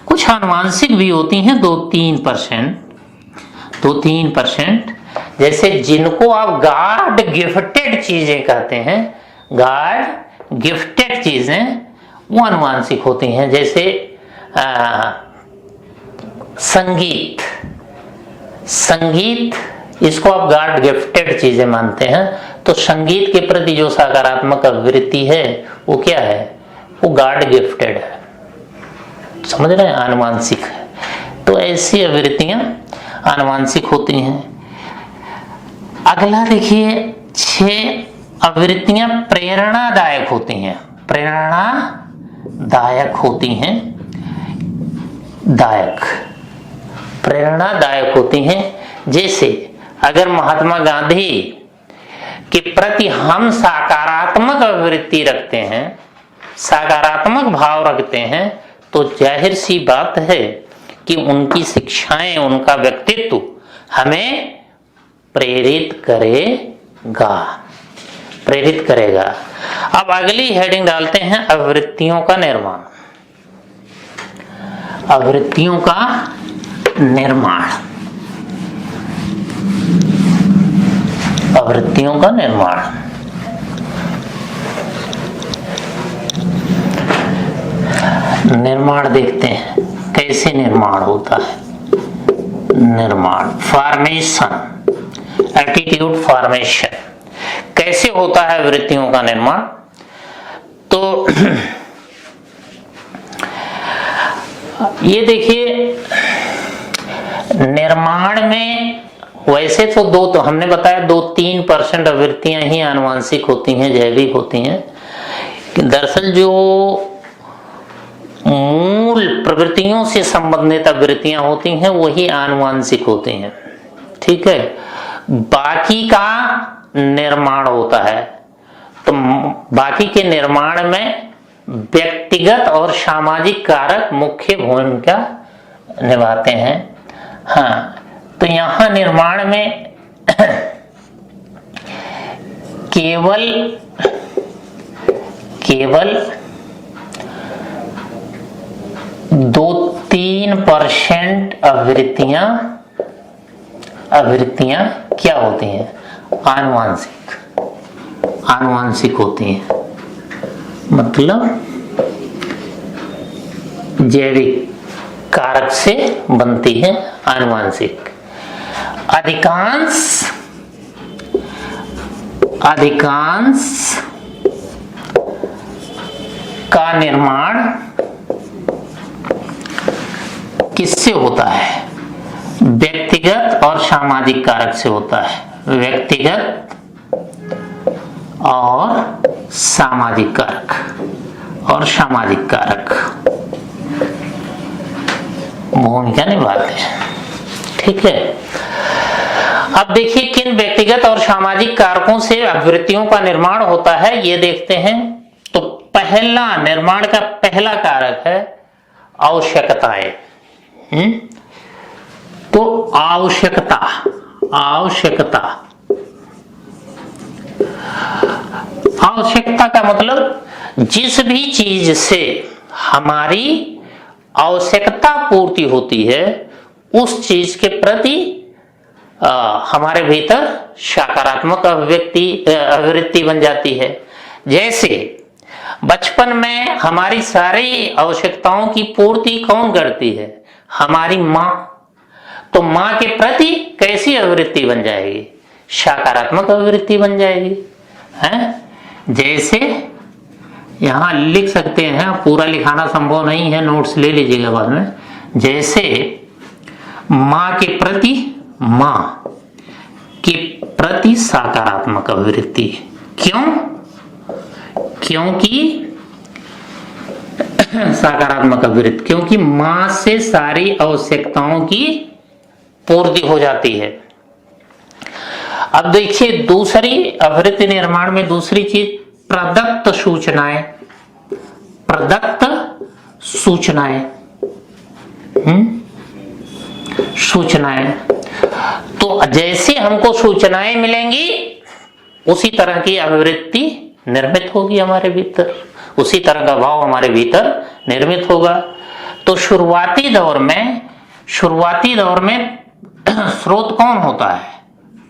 कुछ आनुवांशिक भी होती हैं 2-3%, 2-3%, जैसे जिनको आप गॉड गिफ्टेड चीजें कहते हैं, गॉड गिफ्टेड चीजें वो आनुवांशिक होती हैं। जैसे संगीत, संगीत इसको आप गॉड गिफ्टेड चीजें मानते हैं, तो संगीत के प्रति जो सकारात्मक अभिवृत्ति है वो क्या है? वो गॉड गिफ्टेड है। समझ रहे हैं? आनुवांशिक है। तो ऐसी अभिवृत्तियां आनुवांशिक होती हैं। अगला देखिए आवृत्तियां प्रेरणादायक होती हैं, प्रेरणादायक होती हैं, प्रेरणादायक होती हैं। जैसे अगर महात्मा गांधी के प्रति हम सकारात्मक अभिवृत्ति रखते हैं, सकारात्मक भाव रखते हैं, तो जाहिर सी बात है कि उनकी शिक्षाएं, उनका व्यक्तित्व हमें प्रेरित करेगा। अब अगली हेडिंग डालते हैं आवृत्तियों का निर्माण। आवृत्तियों का निर्माण, आवृत्तियों का निर्माण। निर्माण देखते हैं कैसे निर्माण होता है। निर्माण, फॉर्मेशन, एटीट्यूड फॉर्मेशन, कैसे होता है वृत्तियों का निर्माण। तो ये देखिए, निर्माण में वैसे तो हमने बताया 2-3% आवृत्तियां ही आनुवांशिक होती हैं, जैविक होती हैं। दरअसल जो मूल प्रवृत्तियों से संबंधित आवृत्तियां होती हैं वही आनुवांशिक होती हैं, ठीक है। बाकी का निर्माण होता है, तो बाकी के निर्माण में व्यक्तिगत और सामाजिक कारक मुख्य भूमिका निभाते हैं। हाँ, तो यहां निर्माण में केवल 2-3% आवृत्तियां क्या होती हैं? आनुवांशिक होती हैं, मतलब जैविक कारक से बनती है, आनुवांशिक। अधिकांश का निर्माण किससे होता है? व्यक्तिगत और सामाजिक कारक से होता है। व्यक्तिगत और सामाजिक कारक, भूमिका निभाते हैं, ठीक है। अब देखिए किन व्यक्तिगत और सामाजिक कारकों से आवृत्तियों का निर्माण होता है, ये देखते हैं। तो पहला, निर्माण का पहला कारक है आवश्यकताएं। तो आवश्यकता का मतलब जिस भी चीज से हमारी आवश्यकता पूर्ति होती है उस चीज के प्रति हमारे भीतर सकारात्मक अभिवृत्ति बन जाती है। जैसे बचपन में हमारी सारी आवश्यकताओं की पूर्ति कौन करती है? हमारी माँ। तो माँ के प्रति कैसी अभिवृत्ति बन जाएगी? सकारात्मक अभिवृत्ति बन जाएगी, है? जैसे यहां लिख सकते हैं, पूरा लिखाना संभव नहीं है, नोट्स ले लीजिएगा बाद में। जैसे माँ के प्रति सकारात्मक अभिवृत्ति। क्योंकि सकारात्मक अभिवृत्ति, क्योंकि माँ से सारी आवश्यकताओं की पूर्ति हो जाती है। अब देखिए दूसरी अभिवृत्ति निर्माण में दूसरी चीज प्रदत्त सूचनाएं। तो जैसे हमको सूचनाएं मिलेंगी उसी तरह की अभिवृत्ति निर्मित होगी हमारे भीतर, उसी तरह का भाव हमारे भीतर निर्मित होगा। तो शुरुआती दौर में स्रोत कौन होता है?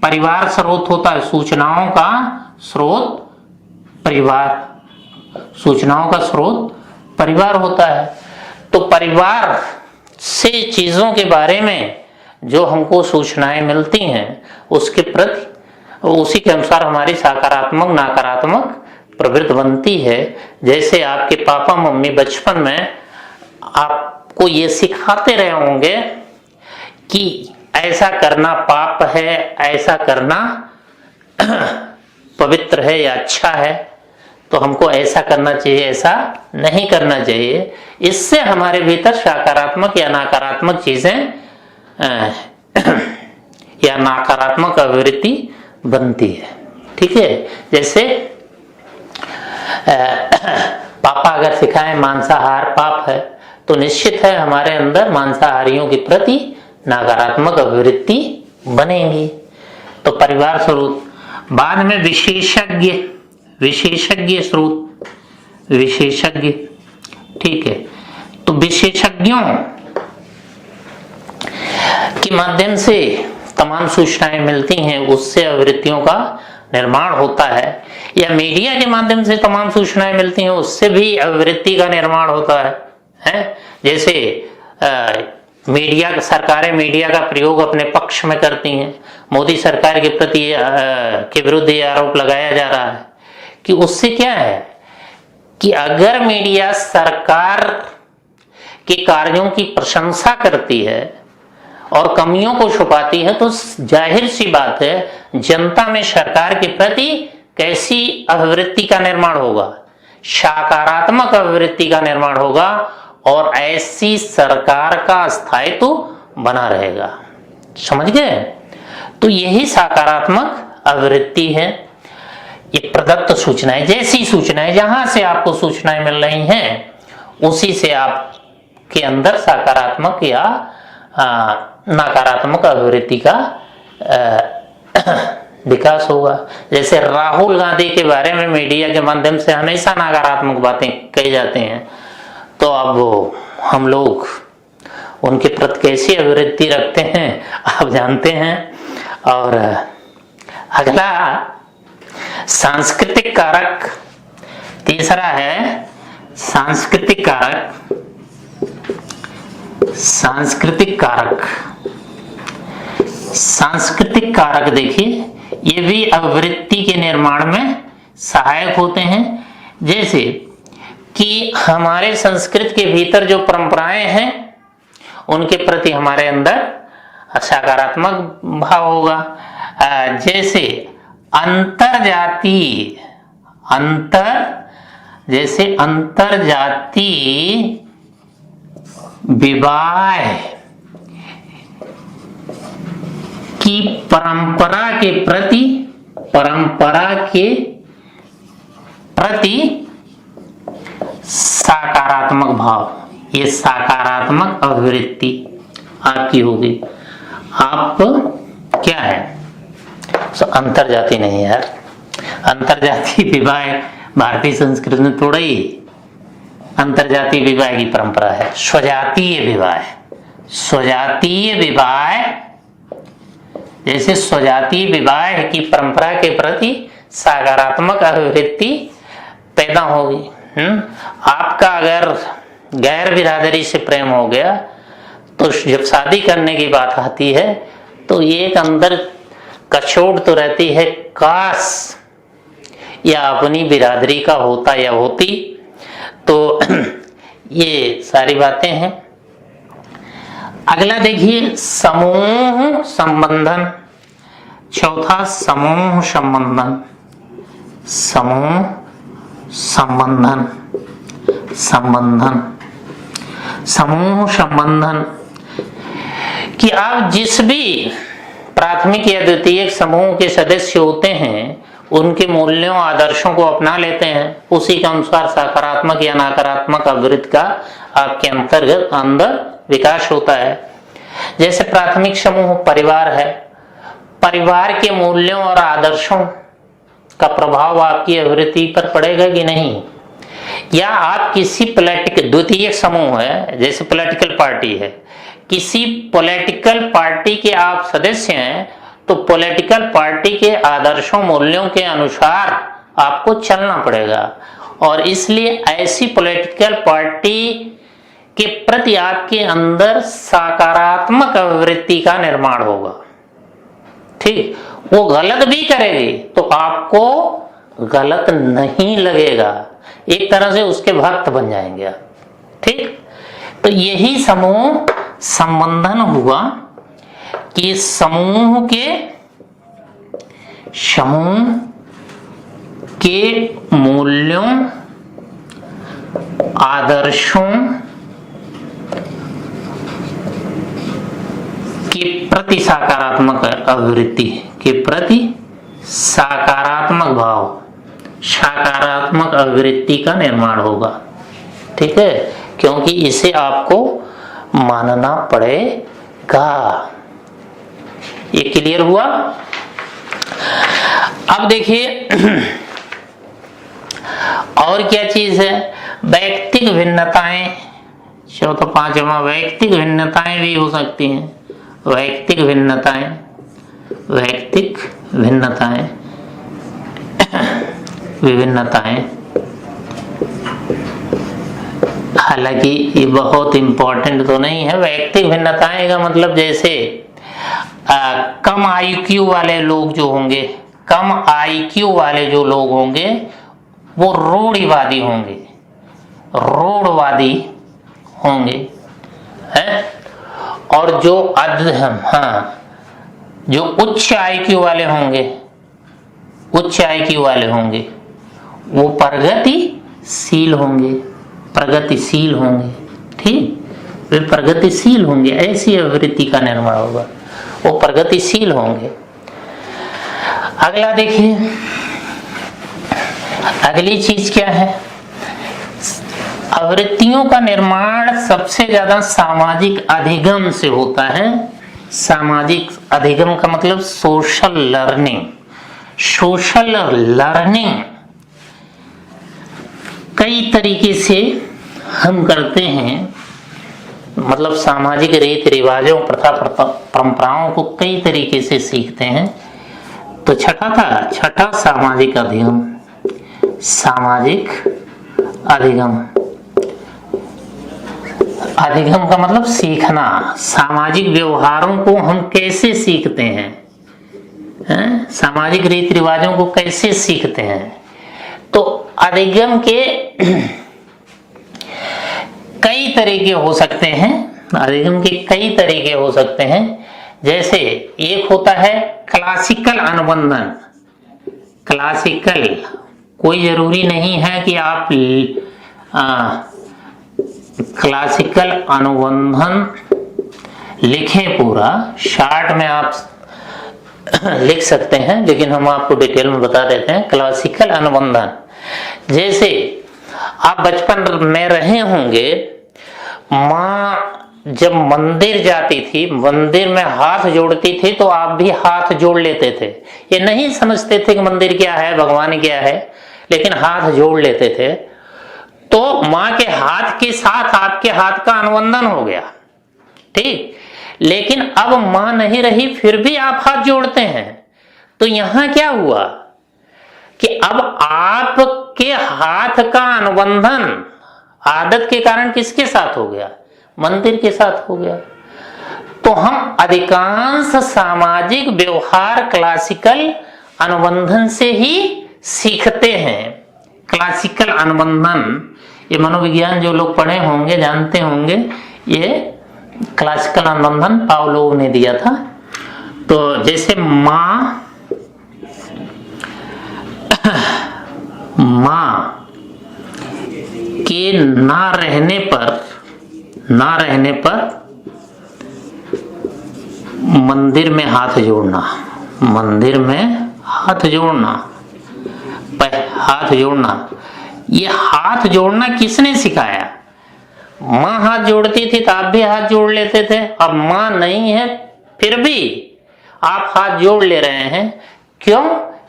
परिवार स्रोत होता है। सूचनाओं का स्रोत परिवार होता है। तो परिवार से चीजों के बारे में जो हमको सूचनाएं मिलती हैं उसके प्रति, उसी के अनुसार हमारी सकारात्मक नकारात्मक प्रवृत्ति बनती है। जैसे आपके पापा मम्मी बचपन में आपको ये सिखाते रहे होंगे कि ऐसा करना पाप है, ऐसा करना पवित्र है या अच्छा है, तो हमको ऐसा करना चाहिए, ऐसा नहीं करना चाहिए। इससे हमारे भीतर सकारात्मक या नकारात्मक चीजें या नकारात्मक आवृत्ति बनती है। ठीक है, जैसे पापा अगर सिखाएं मांसाहार पाप है, तो निश्चित है हमारे अंदर मांसाहारियों के प्रति नकारात्मक आवृत्ति बनेगी। तो परिवार स्रोत, बाद में विशेषज्ञ, विशेषज्ञ स्रोत, विशेषज्ञ। ठीक है, तो विशेषज्ञों के माध्यम से तमाम सूचनाएं मिलती हैं, उससे आवृत्तियों का निर्माण होता है। या मीडिया के माध्यम से तमाम सूचनाएं मिलती हैं, उससे भी आवृत्ति का निर्माण होता है। जैसे मीडिया, सरकारें मीडिया का प्रयोग अपने पक्ष में करती हैं। मोदी सरकार के प्रति के विरुद्ध ये आरोप लगाया जा रहा है कि उससे क्या है कि अगर मीडिया सरकार के कार्यों की प्रशंसा करती है और कमियों को छुपाती है, तो जाहिर सी बात है जनता में सरकार के प्रति कैसी आवृत्ति का निर्माण होगा, सकारात्मक आवृत्ति का निर्माण होगा, और ऐसी सरकार का स्थायित्व बना रहेगा। समझ गए? तो यही सकारात्मक आवृत्ति है। ये प्रदत्त सूचनाएं, जैसी सूचनाएं, जहां से आपको सूचनाएं मिल रही हैं, उसी से आपके अंदर सकारात्मक या नकारात्मक आवृत्ति का विकास होगा। जैसे राहुल गांधी के बारे में मीडिया के माध्यम से हमेशा नकारात्मक बातें कही जाती हैं, तो अब हम लोग उनके प्रति कैसी आवृत्ति रखते हैं आप जानते हैं। और अगला सांस्कृतिक कारक, तीसरा है सांस्कृतिक कारक। सांस्कृतिक कारक, सांस्कृतिक कारक देखिए, ये भी आवृत्ति के निर्माण में सहायक होते हैं। जैसे कि हमारे संस्कृति के भीतर जो परंपराएं हैं, उनके प्रति हमारे अंदर सकारात्मक भाव होगा। जैसे अंतरजातीय, जैसे अंतरजातीय विवाह की परंपरा के प्रति सकारात्मक भाव, ये सकारात्मक आवृत्ति आपकी होगी। आप क्या है, तो अंतरजाति नहीं यार, अंतरजातीय विवाह भारतीय संस्कृति में थोड़ा ही अंतरजातीय विवाह की परंपरा है। स्वजातीय विवाह, स्वजातीय विवाह, जैसे स्वजातीय विवाह की परंपरा के प्रति सकारात्मक आवृत्ति पैदा होगी। आपका अगर गैर बिरादरी से प्रेम हो गया, तो जब शादी करने की बात आती है, तो एक अंदर कचोट तो रहती है, काश या अपनी बिरादरी का होता या होती। तो ये सारी बातें हैं। अगला देखिए समूह संबंधन, चौथा समूह संबंधन, समूह संबंधन, समूह संबंधन कि आप जिस भी प्राथमिक या द्वितीयक समूह के सदस्य होते हैं, उनके मूल्यों आदर्शों को अपना लेते हैं, उसी के अनुसार सकारात्मक या नकारात्मक आवृत्ति का आपके अंतर्गत अंदर विकास होता है। जैसे प्राथमिक समूह परिवार है, परिवार के मूल्यों और आदर्शों का प्रभाव आपकी आवृत्ति पर पड़ेगा कि नहीं। या आप किसी पॉलिटिकल, द्वितीयक समूह है, जैसे पॉलिटिकल पार्टी है, किसी पॉलिटिकल पार्टी के आप सदस्य हैं, तो पॉलिटिकल पार्टी के आदर्शों मूल्यों के अनुसार आपको चलना पड़ेगा, और इसलिए ऐसी पॉलिटिकल पार्टी के प्रति आपके अंदर सकारात्मक आवृत्ति का निर्माण होगा। ठीक, वो गलत भी करेगी तो आपको गलत नहीं लगेगा, एक तरह से उसके भक्त बन जाएंगे आप। ठीक, तो यही समूह संबंधन हुआ कि समूह के मूल्यों, आदर्शों के प्रति सकारात्मक अभिवृत्ति, के प्रति सकारात्मक भाव, सकारात्मक अभिवृत्ति का निर्माण होगा। ठीक है, क्योंकि इसे आपको मानना पड़ेगा। ये क्लियर हुआ। अब देखिए और क्या चीज है, वैयक्तिक भिन्नताएं, चौथा पांचवा वैयक्तिक भिन्नताएं भी हो सकती हैं। वैयक्तिक भिन्नताएं, वैयक्तिक भिन्नताएं, विभिन्नताएं, हालांकि ये बहुत इंपॉर्टेंट तो नहीं है। वैयक्तिक भिन्नताएं का मतलब जैसे कम आईक्यू वाले लोग जो होंगे, कम आईक्यू वाले जो लोग होंगे वो रूढ़िवादी होंगे, रूढ़वादी होंगे है। और जो जो उच्च आईक्यू वाले होंगे, उच्च आईक्यू वाले होंगे वो प्रगतिशील होंगे, प्रगतिशील होंगे। ठीक, वे प्रगतिशील होंगे, ऐसी अभिवृत्ति का निर्माण होगा, वो प्रगतिशील होंगे। अगला देखिए, अगली चीज क्या है, आवृत्तियों का निर्माण सबसे ज्यादा सामाजिक अधिगम से होता है। सामाजिक अधिगम का मतलब सोशल लर्निंग। सोशल लर्निंग कई तरीके से हम करते हैं, मतलब सामाजिक रीति रिवाजों, प्रथा परंपराओं को कई तरीके से सीखते हैं। तो छठा सामाजिक अधिगम। सामाजिक अधिगम, अधिगम का मतलब सीखना। सामाजिक व्यवहारों को हम कैसे सीखते हैं, सामाजिक रीति रिवाजों को कैसे सीखते हैं। तो अधिगम के कई तरीके हो सकते हैं, अधिगम के कई तरीके हो सकते हैं। जैसे एक होता है क्लासिकल अनुबंधन। क्लासिकल, कोई जरूरी नहीं है कि आप क्लासिकल अनुबंधन लिखें, पूरा शॉर्ट में आप लिख सकते हैं, लेकिन हम आपको डिटेल में बता देते हैं। क्लासिकल अनुबंधन, जैसे आप बचपन में रहे होंगे, माँ जब मंदिर जाती थी, मंदिर में हाथ जोड़ती थी, तो आप भी हाथ जोड़ लेते थे। ये नहीं समझते थे कि मंदिर क्या है, भगवान क्या है, लेकिन हाथ जोड़ लेते थे। तो माँ के हाथ के साथ आपके हाथ का अनुबंधन हो गया। ठीक, लेकिन अब माँ नहीं रही, फिर भी आप हाथ जोड़ते हैं। तो यहां क्या हुआ कि अब आपके हाथ का अनुबंधन आदत के कारण किसके साथ हो गया, मंदिर के साथ हो गया। तो हम अधिकांश सामाजिक व्यवहार क्लासिकल अनुबंधन से ही सीखते हैं। क्लासिकल अनुबंधन, ये मनोविज्ञान जो लोग पढ़े होंगे जानते होंगे, ये क्लासिकल अनुबंधन पावलोव ने दिया था। तो जैसे माँ के ना रहने पर मंदिर में हाथ जोड़ना, मंदिर में हाथ जोड़ना, ये हाथ जोड़ना किसने सिखाया? माँ हाथ जोड़ती थी तो आप भी हाथ जोड़ लेते थे। अब माँ नहीं है फिर भी आप हाथ जोड़ ले रहे हैं। क्यों?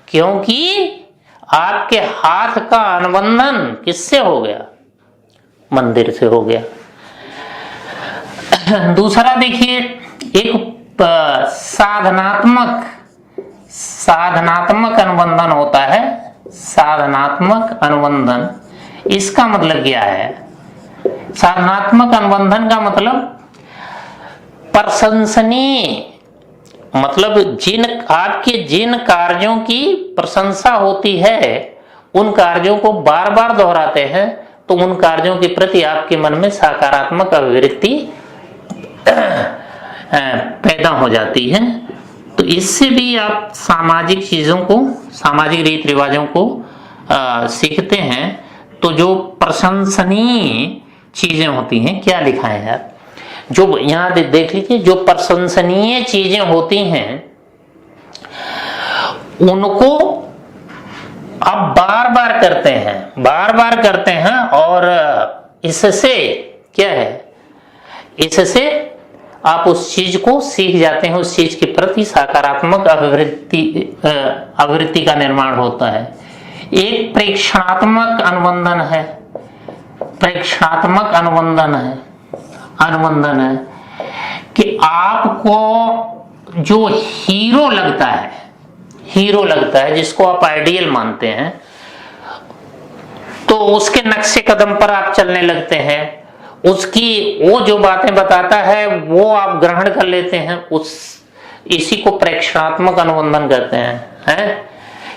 क्योंकि आपके हाथ का अनुबंधन किससे हो गया? मंदिर से हो गया। दूसरा देखिए, एक साधनात्मक अनुबंधन होता है। साधनात्मक अनुबंधन, इसका मतलब क्या है? साधनात्मक अनुबंधन का मतलब प्रशंसनीय, मतलब आपके जिन कार्यों की प्रशंसा होती है, उन कार्यों को बार बार दोहराते हैं, तो उन कार्यों के प्रति आपके मन में सकारात्मक अभिवृत्ति पैदा हो जाती है। तो इससे भी आप सामाजिक चीजों को, सामाजिक रीति रिवाजों को सीखते हैं तो जो प्रशंसनीय चीजें होती हैं, क्या लिखा है यार, जो यहाँ देख लीजिए, जो प्रशंसनीय चीजें होती हैं उनको आप बार बार करते हैं और इससे क्या है, इससे आप उस चीज को सीख जाते हैं, उस चीज के प्रति सकारात्मक आवृत्ति का निर्माण होता है। एक प्रेक्षणात्मक अनुबंधन है कि आपको जो हीरो लगता है जिसको आप आइडियल मानते हैं, तो उसके नक्शे कदम पर आप चलने लगते हैं, उसकी वो जो बातें बताता है वो आप ग्रहण कर लेते हैं, इसी को प्रेक्षणात्मक अनुबंधन कहते हैं।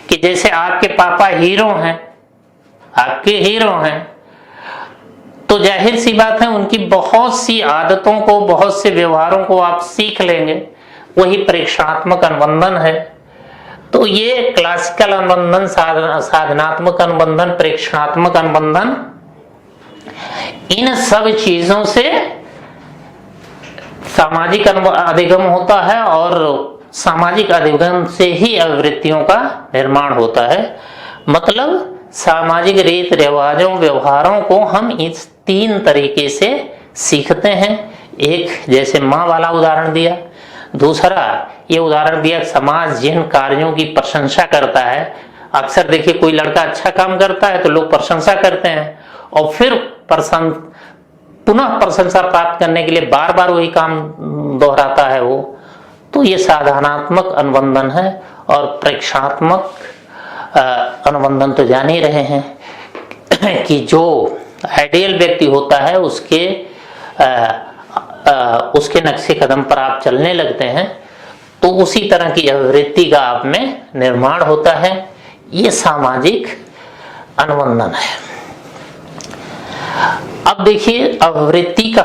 कि जैसे आपके पापा हीरो हैं, तो जाहिर सी बात है उनकी बहुत सी आदतों को, बहुत से व्यवहारों को आप सीख लेंगे, वही प्रेक्षणात्मक अनुबंधन है। तो ये क्लासिकल अनुबंधन, साधनात्मक अनुबंधन, प्रेक्षणात्मक अनुबंधन, इन सब चीजों से सामाजिक अधिगम होता है और सामाजिक अधिगम से ही आवृत्तियों का निर्माण होता है। मतलब सामाजिक रीत रिवाजों, व्यवहारों को हम इस 3 तरीके से सीखते हैं। एक जैसे माँ वाला उदाहरण दिया, दूसरा ये उदाहरण दिया समाज जिन कार्यों की प्रशंसा करता है, अक्सर देखिए कोई लड़का अच्छा काम करता है तो लोग प्रशंसा करते हैं और फिर पुनः प्रशंसा प्राप्त करने के लिए बार बार वही काम दोहराता है वो, तो ये साधनात्मक अनुबंधन है। और प्रेक्षणात्मक अनुबंधन तो जान ही रहे हैं कि जो आइडियल व्यक्ति होता है उसके नक्शे कदम पर आप चलने लगते हैं, तो उसी तरह की आवृत्ति का आप में निर्माण होता है। ये सामाजिक अनुबंधन है। अब देखिए आवृत्ति का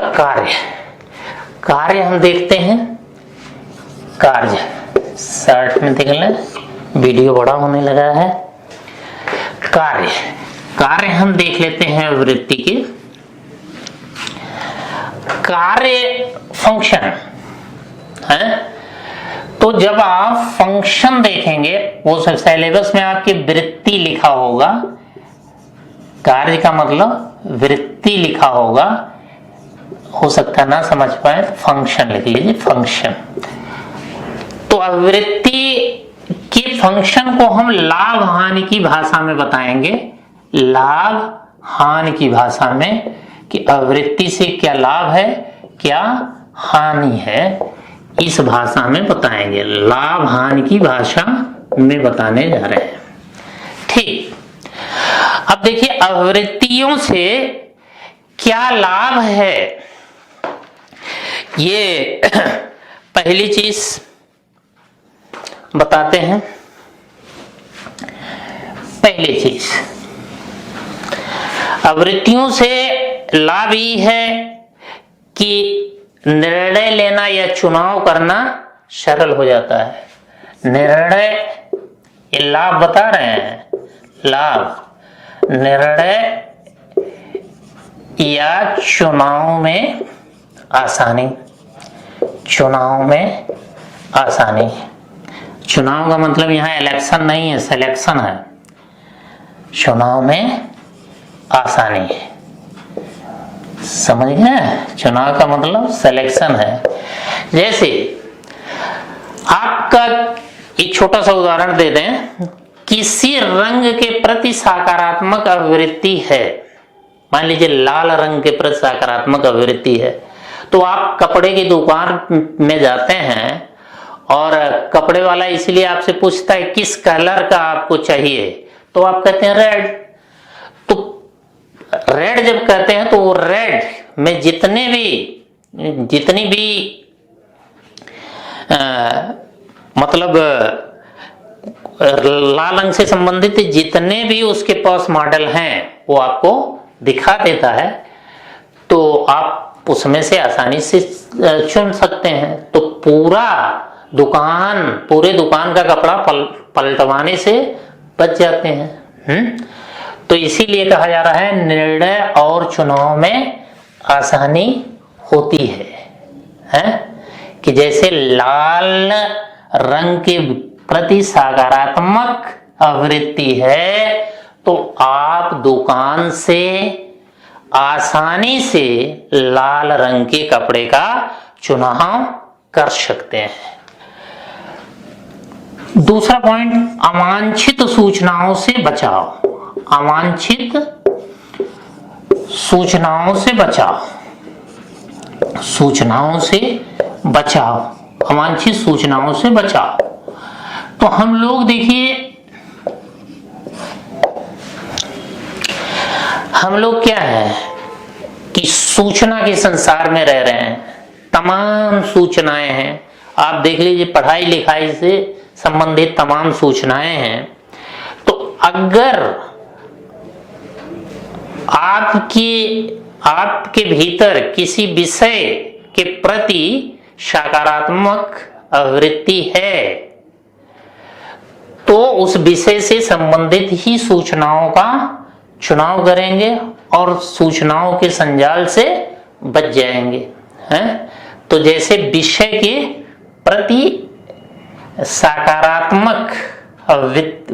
कार्य हम देखते हैं। कार्य शर्ट में देख लें, वीडियो बड़ा होने लगा है। कार्य हम देख लेते हैं आवृत्ति के। कार्य फंक्शन है, तो जब आप फंक्शन देखेंगे, वो सब सिलेबस में आपकी वृत्ति लिखा होगा, कार्य का मतलब वृत्ति लिखा होगा, हो सकता है ना समझ पाए, फंक्शन लिख लीजिए, फंक्शन। तो आवृत्ति के फंक्शन को हम लाभ हानि की भाषा में बताएंगे, लाभ हानि की भाषा में, कि आवृत्ति से क्या लाभ है, क्या हानि है, इस भाषा में बताएंगे, लाभ हानि की भाषा में बताने जा रहे हैं। ठीक, अब देखिए आवृत्तियों से क्या लाभ है, ये पहली चीज बताते हैं। पहली चीज, आवृत्तियों से लाभ ये है कि निर्णय लेना या चुनाव करना सरल हो जाता है। निर्णय, ये लाभ बता रहे हैं, लाभ निर्णय या चुनाव में आसानी, चुनाव में आसानी। चुनाव का मतलब यहाँ इलेक्शन नहीं है, सिलेक्शन है। चुनाव में आसानी, समझ गए? चुनाव का मतलब सिलेक्शन है। जैसे आपका एक छोटा सा उदाहरण दे दें, किसी रंग के प्रति सकारात्मक आवृत्ति है, मान लीजिए लाल रंग के प्रति सकारात्मक आवृत्ति है, तो आप कपड़े की दुकान में जाते हैं और कपड़े वाला इसलिए आपसे पूछता है किस कलर का आपको चाहिए, तो आप कहते हैं रेड। तो रेड जब कहते हैं तो वो रेड में जितनी भी मतलब लाल रंग से संबंधित जितने भी उसके पास मॉडल हैं वो आपको दिखा देता है, तो आप उसमें से आसानी से चुन सकते हैं। तो पूरे दुकान का कपड़ा पलटवाने से बच जाते हैं। तो इसीलिए कहा जा रहा है निर्णय और चुनाव में आसानी होती है? कि जैसे लाल रंग के प्रति सकारात्मक आवृत्ति है तो आप दुकान से आसानी से लाल रंग के कपड़े का चुनाव कर सकते हैं। दूसरा पॉइंट, अवांछित सूचनाओं से बचाव। अवांछित सूचनाओं से बचाव, सूचनाओं से बचाव, अवांछित सूचनाओं से बचाव। तो हम लोग देखिए, हम लोग क्या है कि सूचना के संसार में रह रहे हैं, तमाम सूचनाएं हैं। आप देख लीजिए, पढ़ाई लिखाई से संबंधित तमाम सूचनाएं हैं। तो अगर आपके भीतर किसी विषय के प्रति सकारात्मक आवृत्ति है तो उस विषय से संबंधित ही सूचनाओं का चुनाव करेंगे और सूचनाओं के संजाल से बच जाएंगे, हैं? तो जैसे विषय के प्रति सकारात्मक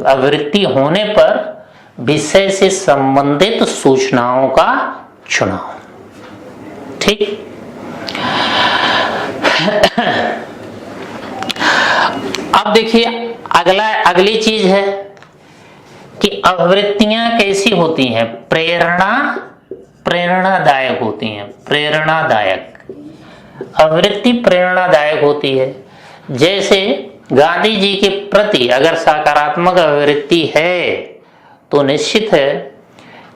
आवृत्ति होने पर विषय से संबंधित सूचनाओं का चुनाव। ठीक। अब देखिए, अगली चीज है कि आवृत्तियां कैसी होती हैं? प्रेरणादायक होती हैं। प्रेरणादायक आवृत्ति प्रेरणादायक होती है। जैसे गांधी जी के प्रति अगर सकारात्मक आवृत्ति है तो निश्चित है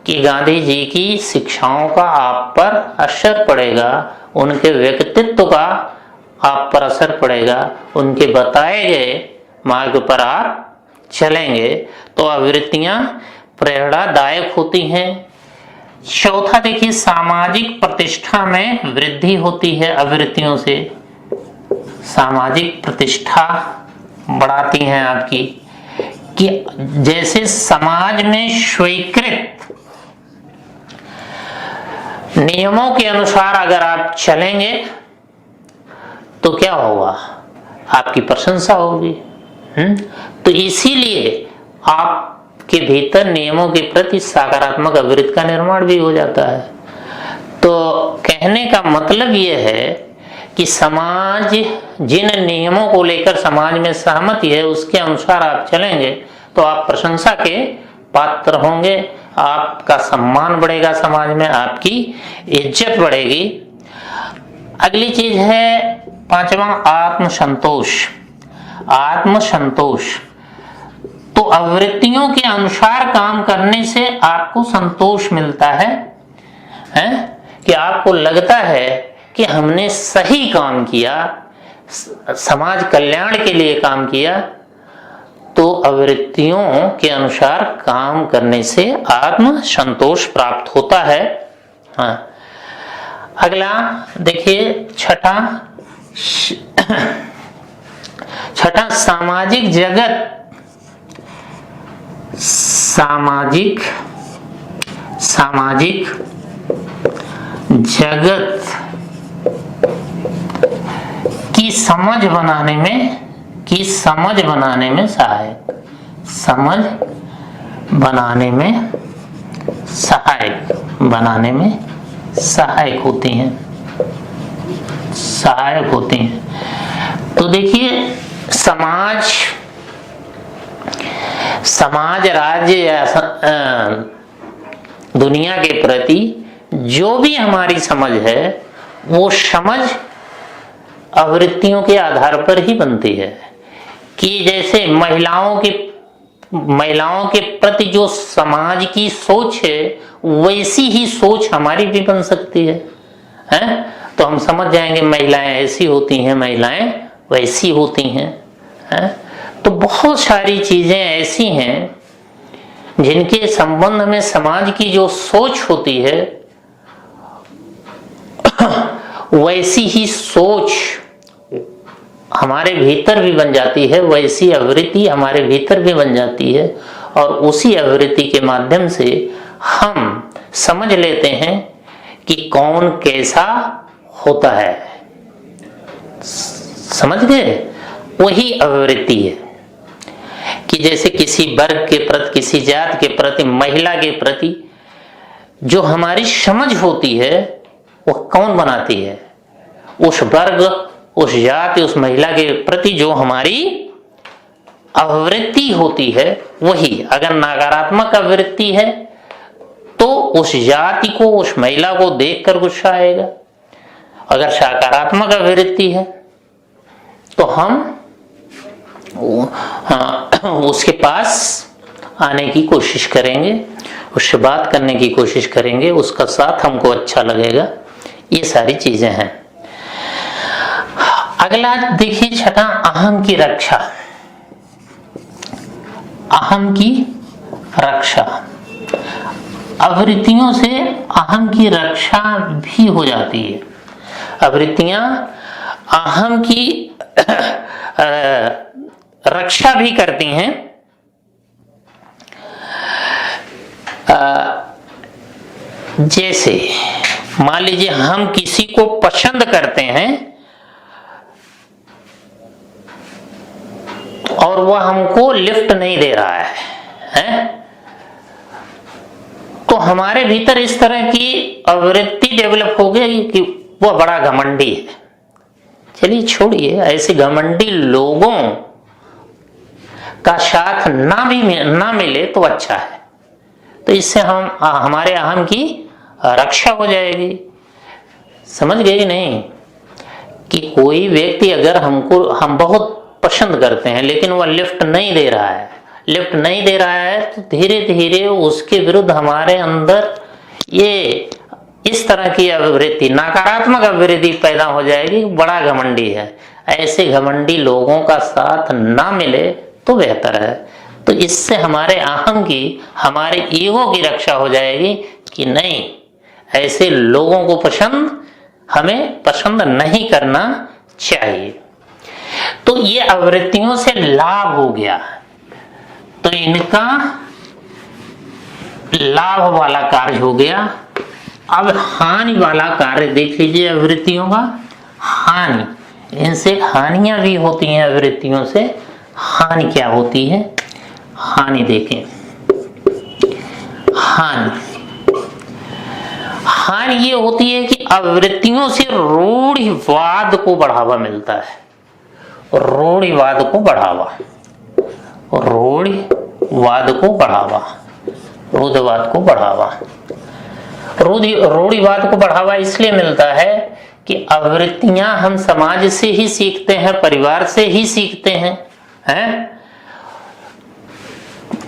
कि गांधी जी की शिक्षाओं का आप पर असर पड़ेगा, उनके व्यक्तित्व का आप पर असर पड़ेगा, उनके बताए गए मार्ग पर आप चलेंगे तो आवृत्तियां प्रेरणादायक होती हैं। चौथा देखिए, सामाजिक प्रतिष्ठा में वृद्धि होती है आवृत्तियों से। सामाजिक प्रतिष्ठा बढ़ाती हैं आपकी, कि जैसे समाज में स्वीकृत नियमों के अनुसार अगर आप चलेंगे तो क्या होगा? आपकी प्रशंसा होगी। तो इसीलिए आपके भीतर नियमों के प्रति सकारात्मक आवृत्ति का निर्माण भी हो जाता है। तो कहने का मतलब यह है कि समाज जिन नियमों को लेकर समाज में सहमति है उसके अनुसार आप चलेंगे तो आप प्रशंसा के पात्र होंगे, आपका सम्मान बढ़ेगा, समाज में आपकी इज्जत बढ़ेगी। अगली चीज है पांचवा, आत्मसंतोष। आत्मसंतोष तो आवृत्तियों के अनुसार काम करने से आपको संतोष मिलता है, कि आपको लगता है कि हमने सही काम किया, समाज कल्याण के लिए काम किया। तो आवृत्तियों के अनुसार काम करने से आत्म संतोष प्राप्त होता है। हाँ। अगला देखिए, छठा सामाजिक जगत। सामाजिक जगत की समझ बनाने में सहायक होती हैं। तो देखिए, समाज राज्य या दुनिया के प्रति जो भी हमारी समझ है वो समझ आवृत्तियों के आधार पर ही बनती है। कि जैसे महिलाओं के प्रति जो समाज की सोच है वैसी ही सोच हमारी भी बन सकती है, हैं? तो हम समझ जाएंगे महिलाएं ऐसी होती हैं, महिलाएं वैसी होती हैं, हैं? तो बहुत सारी चीजें ऐसी हैं जिनके संबंध में समाज की जो सोच होती है वैसी ही सोच हमारे भीतर भी बन जाती है, वैसी आवृत्ति हमारे भीतर भी बन जाती है और उसी आवृत्ति के माध्यम से हम समझ लेते हैं कि कौन कैसा होता है। समझ गए? वही आवृत्ति है कि जैसे किसी वर्ग के प्रति, किसी जात के प्रति, महिला के प्रति जो हमारी समझ होती है वह कौन बनाती है? उस वर्ग, उस जाति, उस महिला के प्रति जो हमारी आवृत्ति होती है वही। अगर नकारात्मक आवृत्ति है तो उस जाति को, उस महिला को देखकर गुस्सा आएगा। अगर सकारात्मक आवृत्ति है तो हम उसके पास आने की कोशिश करेंगे, उससे बात करने की कोशिश करेंगे, उसका साथ हमको अच्छा लगेगा। ये सारी चीजें हैं। अगला देखिए, छठा, अहम की रक्षा। अहम की रक्षा, आवृत्तियों से अहम की रक्षा भी हो जाती है। आवृत्तियां अहम की रक्षा भी करती हैं। जैसे मान लीजिए हम किसी को पसंद करते हैं और वह हमको लिफ्ट नहीं दे रहा है, तो हमारे भीतर इस तरह की आवृत्ति डेवलप हो गई कि वह बड़ा घमंडी है। चलिए छोड़िए, ऐसे घमंडी लोगों का साथ ना मिले तो अच्छा है। तो इससे हमारे अहम की रक्षा हो जाएगी। समझ गए कि नहीं? कि कोई व्यक्ति अगर हम बहुत पसंद करते हैं लेकिन वह लिफ्ट नहीं दे रहा है, तो धीरे धीरे उसके विरुद्ध हमारे अंदर ये इस तरह की आवृत्ति, नकारात्मक आवृत्ति पैदा हो जाएगी। बड़ा घमंडी है। ऐसे घमंडी लोगों का साथ ना मिले तो बेहतर है। तो इससे हमारे अहम की, हमारे ईगो की रक्षा हो जाएगी कि नहीं, ऐसे लोगों को हमें पसंद नहीं करना चाहिए। तो ये आवृत्तियों से लाभ हो गया। तो इनका लाभ वाला कार्य हो गया। अब हानि वाला कार्य देख लीजिए आवृत्तियों का। हानि, इनसे हानियां भी होती हैं। आवृत्तियों से हानि क्या होती है? हानि देखें। हानि ये होती है कि आवृत्तियों से रूढ़िवाद को बढ़ावा मिलता है। रूढ़िवाद को बढ़ावा, रूढ़िवाद को बढ़ावा इसलिए मिलता है कि आवृत्तियां हम समाज से ही सीखते हैं, परिवार से ही सीखते हैं,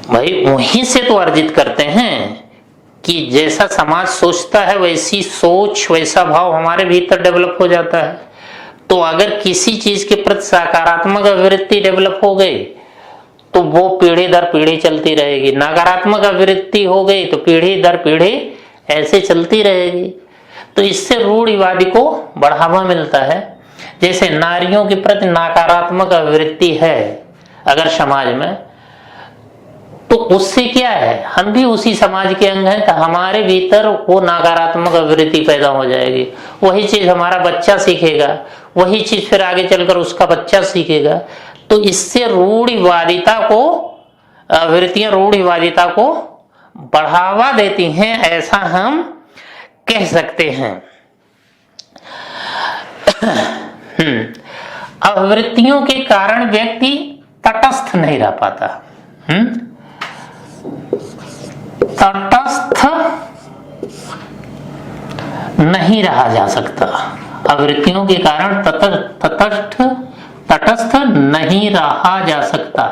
भाई वहीं से तो अर्जित करते हैं कि जैसा समाज सोचता है वैसी सोच, वैसा भाव हमारे भीतर डेवलप हो जाता है। तो अगर किसी चीज के प्रति सकारात्मक आवृत्ति डेवलप हो गई तो वो पीढ़ी दर पीढ़ी चलती रहेगी। नकारात्मक आवृत्ति हो गई तो पीढ़ी दर पीढ़ी ऐसे चलती रहेगी। तो इससे रूढ़िवादी को बढ़ावा मिलता है। जैसे नारियों के प्रति नकारात्मक आवृत्ति है अगर समाज में, तो उससे क्या है, हम भी उसी समाज के अंग हैं, तो हमारे भीतर वो नकारात्मक आवृत्ति पैदा हो जाएगी। वही चीज हमारा बच्चा सीखेगा, वही चीज फिर आगे चलकर उसका बच्चा सीखेगा। तो इससे रूढ़िवादिता को, आवृत्तियां रूढ़िवादिता को बढ़ावा देती हैं, ऐसा हम कह सकते हैं। आवृत्तियों के कारण व्यक्ति तटस्थ नहीं रह पाता। तटस्थ नहीं रहा जा सकता। आवृत्तियों के कारण तटस्थ नहीं रहा जा सकता।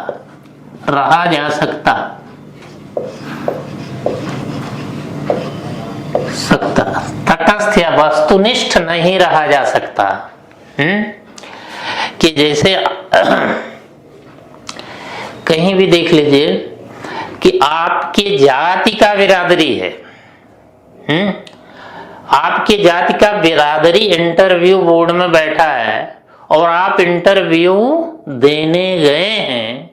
तटस्थ या वस्तुनिष्ठ नहीं रहा जा सकता। कि जैसे कहीं भी देख लीजिए कि आपके जाति का बिरादरी है, आपके जाति का बिरादरी इंटरव्यू बोर्ड में बैठा है और आप इंटरव्यू देने गए हैं,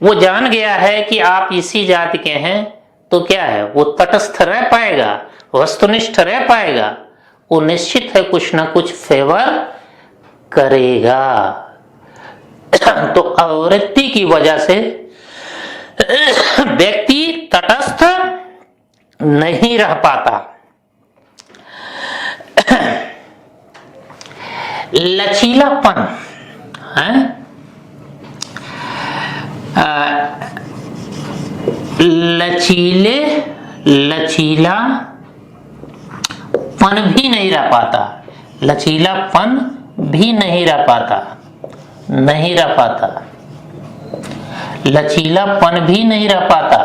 वो जान गया है कि आप इसी जाति के हैं, तो क्या है, वो तटस्थ रह पाएगा, वस्तुनिष्ठ रह पाएगा, वो निश्चित है कुछ ना कुछ फेवर करेगा। तो आवृत्ति की वजह से व्यक्ति तटस्थ नहीं रह पाता। लचीलापन है, लचीलापन भी नहीं रह पाता, लचीलापन भी नहीं रह पाता, नहीं रह पाता, लचीलापन भी नहीं रह पाता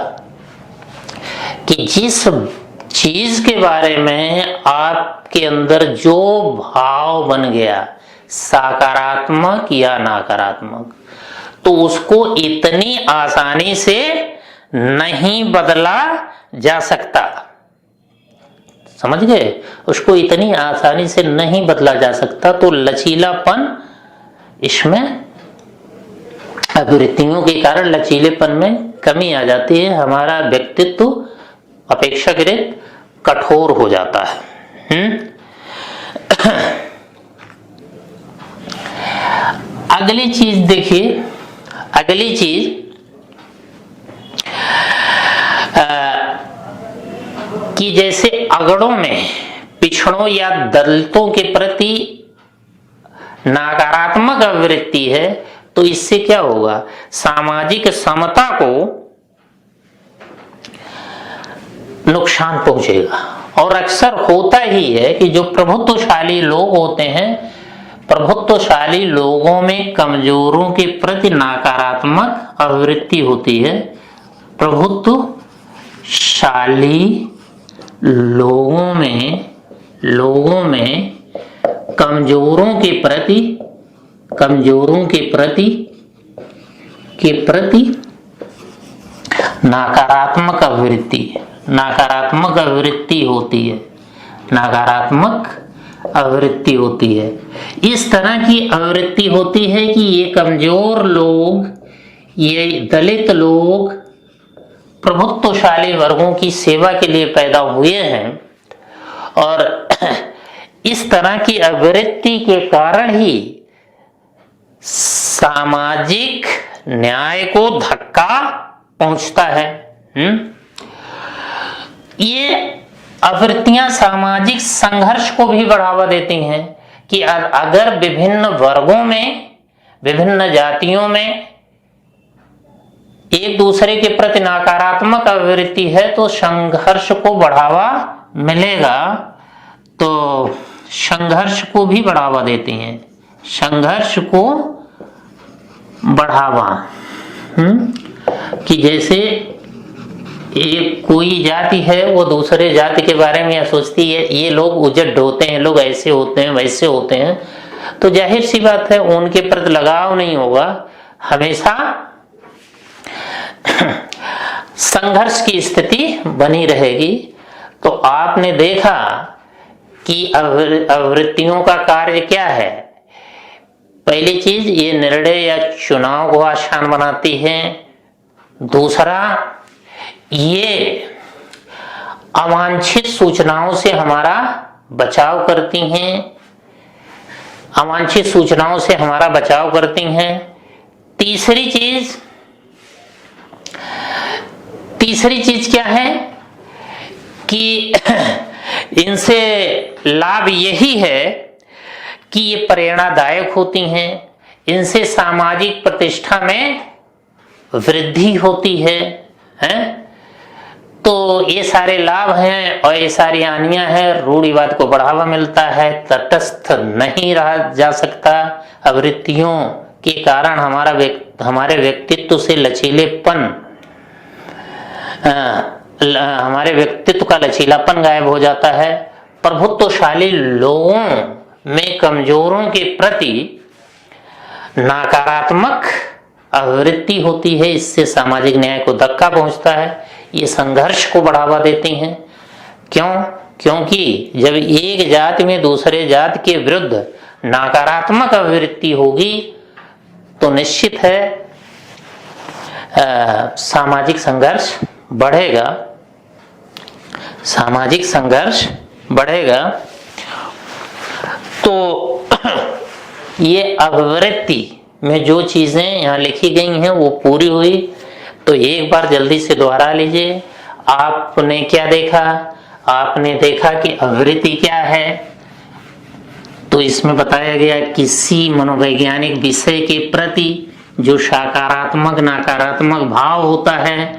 कि जिस चीज के बारे में आपके अंदर जो भाव बन गया, सकारात्मक या नकारात्मक, तो उसको इतनी आसानी से नहीं बदला जा सकता। समझ गए? उसको इतनी आसानी से नहीं बदला जा सकता। तो लचीलापन, इसमें आवृत्तियों के कारण लचीलेपन में कमी आ जाती है, हमारा व्यक्तित्व अपेक्षाकृत कठोर हो जाता है। अगली चीज देखिए, अगली चीज कि जैसे अगड़ों में पिछड़ों या दलितों के प्रति नकारात्मक आवृत्ति है, तो इससे क्या होगा, सामाजिक समता को नुकसान पहुंचेगा। और अक्सर होता ही है कि जो प्रभुत्वशाली लोग होते हैं, प्रभुत्वशाली लोगों में कमजोरों के प्रति नकारात्मक आवृत्ति होती है। प्रभुत्वशाली लोगों में कमजोरों के प्रति नकारात्मक आवृत्ति होती है, नकारात्मक आवृत्ति होती है। इस तरह की आवृत्ति होती है कि ये कमजोर लोग, ये दलित लोग प्रभुत्वशाली वर्गों की सेवा के लिए पैदा हुए हैं, और इस तरह की आवृत्ति के कारण ही सामाजिक न्याय को धक्का पहुंचता है। ये आवृत्तियां सामाजिक संघर्ष को भी बढ़ावा देती हैं कि अगर विभिन्न वर्गों में, विभिन्न जातियों में एक दूसरे के प्रति नकारात्मक आवृत्ति है, तो संघर्ष को बढ़ावा मिलेगा। तो संघर्ष को भी बढ़ावा देती हैं, संघर्ष को बढ़ावा, कि जैसे एक कोई जाति है, वो दूसरे जाति के बारे में सोचती है ये लोग उजड़ होते हैं, लोग ऐसे होते हैं, वैसे होते हैं, तो जाहिर सी बात है उनके प्रति लगाव नहीं होगा, हमेशा संघर्ष की स्थिति बनी रहेगी। तो आपने देखा कि आवृत्तियों का कार्य क्या है। पहली चीज, ये निर्णय या चुनाव को आसान बनाती है। दूसरा, ये अवांछित सूचनाओं से हमारा बचाव करती हैं, अवांछित सूचनाओं से हमारा बचाव करती हैं। तीसरी चीज क्या है कि इनसे लाभ यही है कि ये प्रेरणादायक होती हैं, इनसे सामाजिक प्रतिष्ठा में वृद्धि होती है, हैं? तो ये सारे लाभ हैं और ये सारी हानियां हैं। रूढ़िवाद को बढ़ावा मिलता है, तटस्थ नहीं रहा जा सकता, आवृत्तियों के कारण हमारे व्यक्तित्व से लचीलेपन, हमारे व्यक्तित्व का लचीलापन गायब हो जाता है। प्रभुत्वशाली लोगों में कमजोरों के प्रति नकारात्मक आवृत्ति होती है, इससे सामाजिक न्याय को धक्का पहुंचता है, ये संघर्ष को बढ़ावा देती हैं। क्यों? क्योंकि जब एक जाति में दूसरे जाति के विरुद्ध नकारात्मक आवृत्ति होगी, तो निश्चित है सामाजिक संघर्ष बढ़ेगा, सामाजिक संघर्ष बढ़ेगा। तो ये अभिवृत्ति में जो चीजें यहाँ लिखी गई हैं वो पूरी हुई। तो एक बार जल्दी से दोहरा लीजिए। आपने क्या देखा? आपने देखा कि अभिवृत्ति क्या है। तो इसमें बताया गया किसी मनोवैज्ञानिक विषय के प्रति जो सकारात्मक नकारात्मक भाव होता है,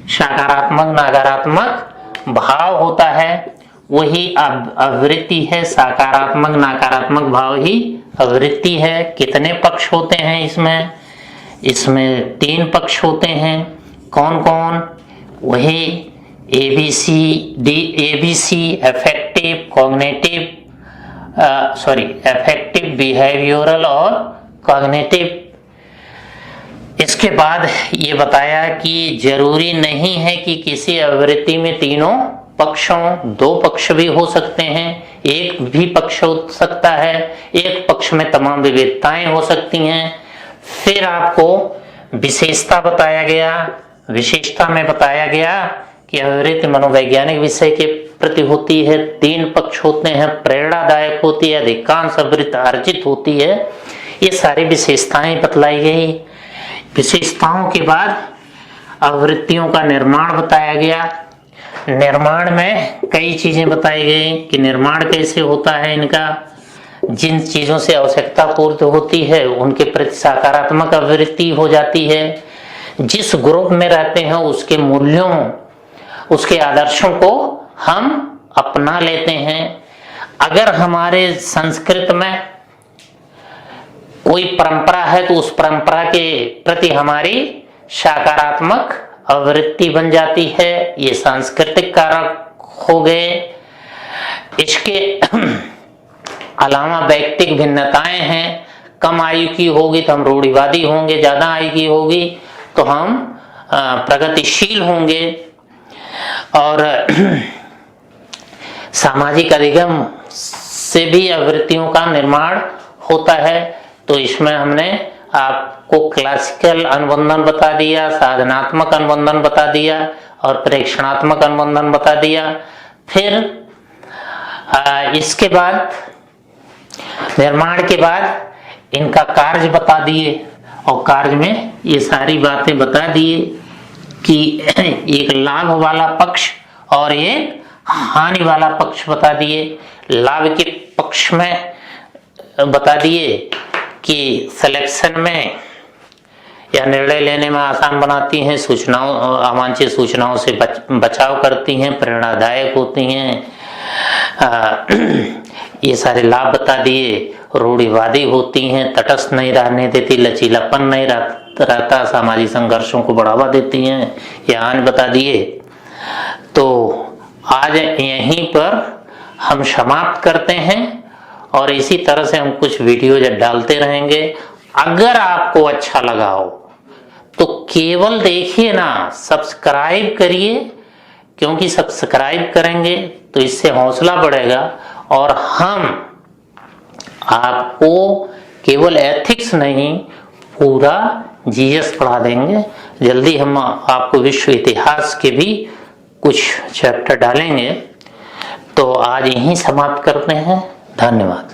सकारात्मक नकारात्मक भाव होता है, वही अभिवृत्ति है। सकारात्मक नकारात्मक भाव ही अभिवृत्ति है। कितने पक्ष होते हैं इसमें? इसमें 3 पक्ष होते हैं। कौन कौन? वही ABC affective, cognitive, affective, behavioural और कॉग्निटिव। इसके बाद ये बताया कि जरूरी नहीं है कि किसी अभिवृत्ति में तीनों पक्षों, 2 पक्ष भी हो सकते हैं, एक भी पक्ष हो सकता है, एक पक्ष में तमाम विविधताएं हो सकती हैं। फिर आपको विशेषता बताया गया। विशेषता में बताया गया कि अभिवृत्ति मनोवैज्ञानिक विषय के प्रति होती है, 3 पक्ष होते हैं, प्रेरणादायक होती है, अधिकांश अभिवृत्ति अर्जित होती है। ये सारी विशेषताएं बतलाई गई। विशेषताओं के बाद अभिवृत्तियों का निर्माण बताया गया। निर्माण में कई चीजें बताई गई कि निर्माण कैसे होता है इनका। जिन चीजों से आवश्यकता पूर्ति होती है उनके प्रति सकारात्मक अभिवृत्ति हो जाती है। जिस ग्रुप में रहते हैं उसके मूल्यों, उसके आदर्शों को हम अपना लेते हैं। अगर हमारे संस्कृत में कोई परंपरा है तो उस परंपरा के प्रति हमारी सकारात्मक अवृत्ति बन जाती है। ये सांस्कृतिक कारक हो गए। इसके अलावा व्यक्तिक भिन्नताएं हैं। कम आयु की होगी तो हम रूढ़िवादी होंगे, ज्यादा आयु की होगी तो हम प्रगतिशील होंगे। और सामाजिक अधिगम से भी अवृत्तियों का निर्माण होता है। तो इसमें हमने आपको क्लासिकल अनुबंधन बता दिया, साधनात्मक अनुबंधन बता दिया और प्रेक्षणात्मक अनुबंधन बता दिया। फिर इसके बाद निर्माण के बाद इनका कार्य बता दिए और कार्य में ये सारी बातें बता दिए कि एक लाभ वाला पक्ष और एक हानि वाला पक्ष बता दिए। लाभ के पक्ष में बता दिए कि सिलेक्शन में या निर्णय लेने में आसान बनाती हैं, सूचनाओं, अवांछित सूचनाओं से बचाव करती हैं, प्रेरणादायक होती हैं। ये सारे लाभ बता दिए। रूढ़िवादी होती हैं, तटस्थ नहीं रहने देती, लचीलापन नहीं रहता, सामाजिक संघर्षों को बढ़ावा देती हैं, ये हानि बता दिए। तो आज यहीं पर हम समाप्त करते हैं और इसी तरह से हम कुछ वीडियो डालते रहेंगे। अगर आपको अच्छा लगा हो तो केवल देखिए ना, सब्सक्राइब करिए, क्योंकि सब्सक्राइब करेंगे तो इससे हौसला बढ़ेगा और हम आपको केवल एथिक्स नहीं पूरा जीएस पढ़ा देंगे। जल्दी हम आपको विश्व इतिहास के भी कुछ चैप्टर डालेंगे। तो आज यहीं समाप्त करते हैं। धन्यवाद।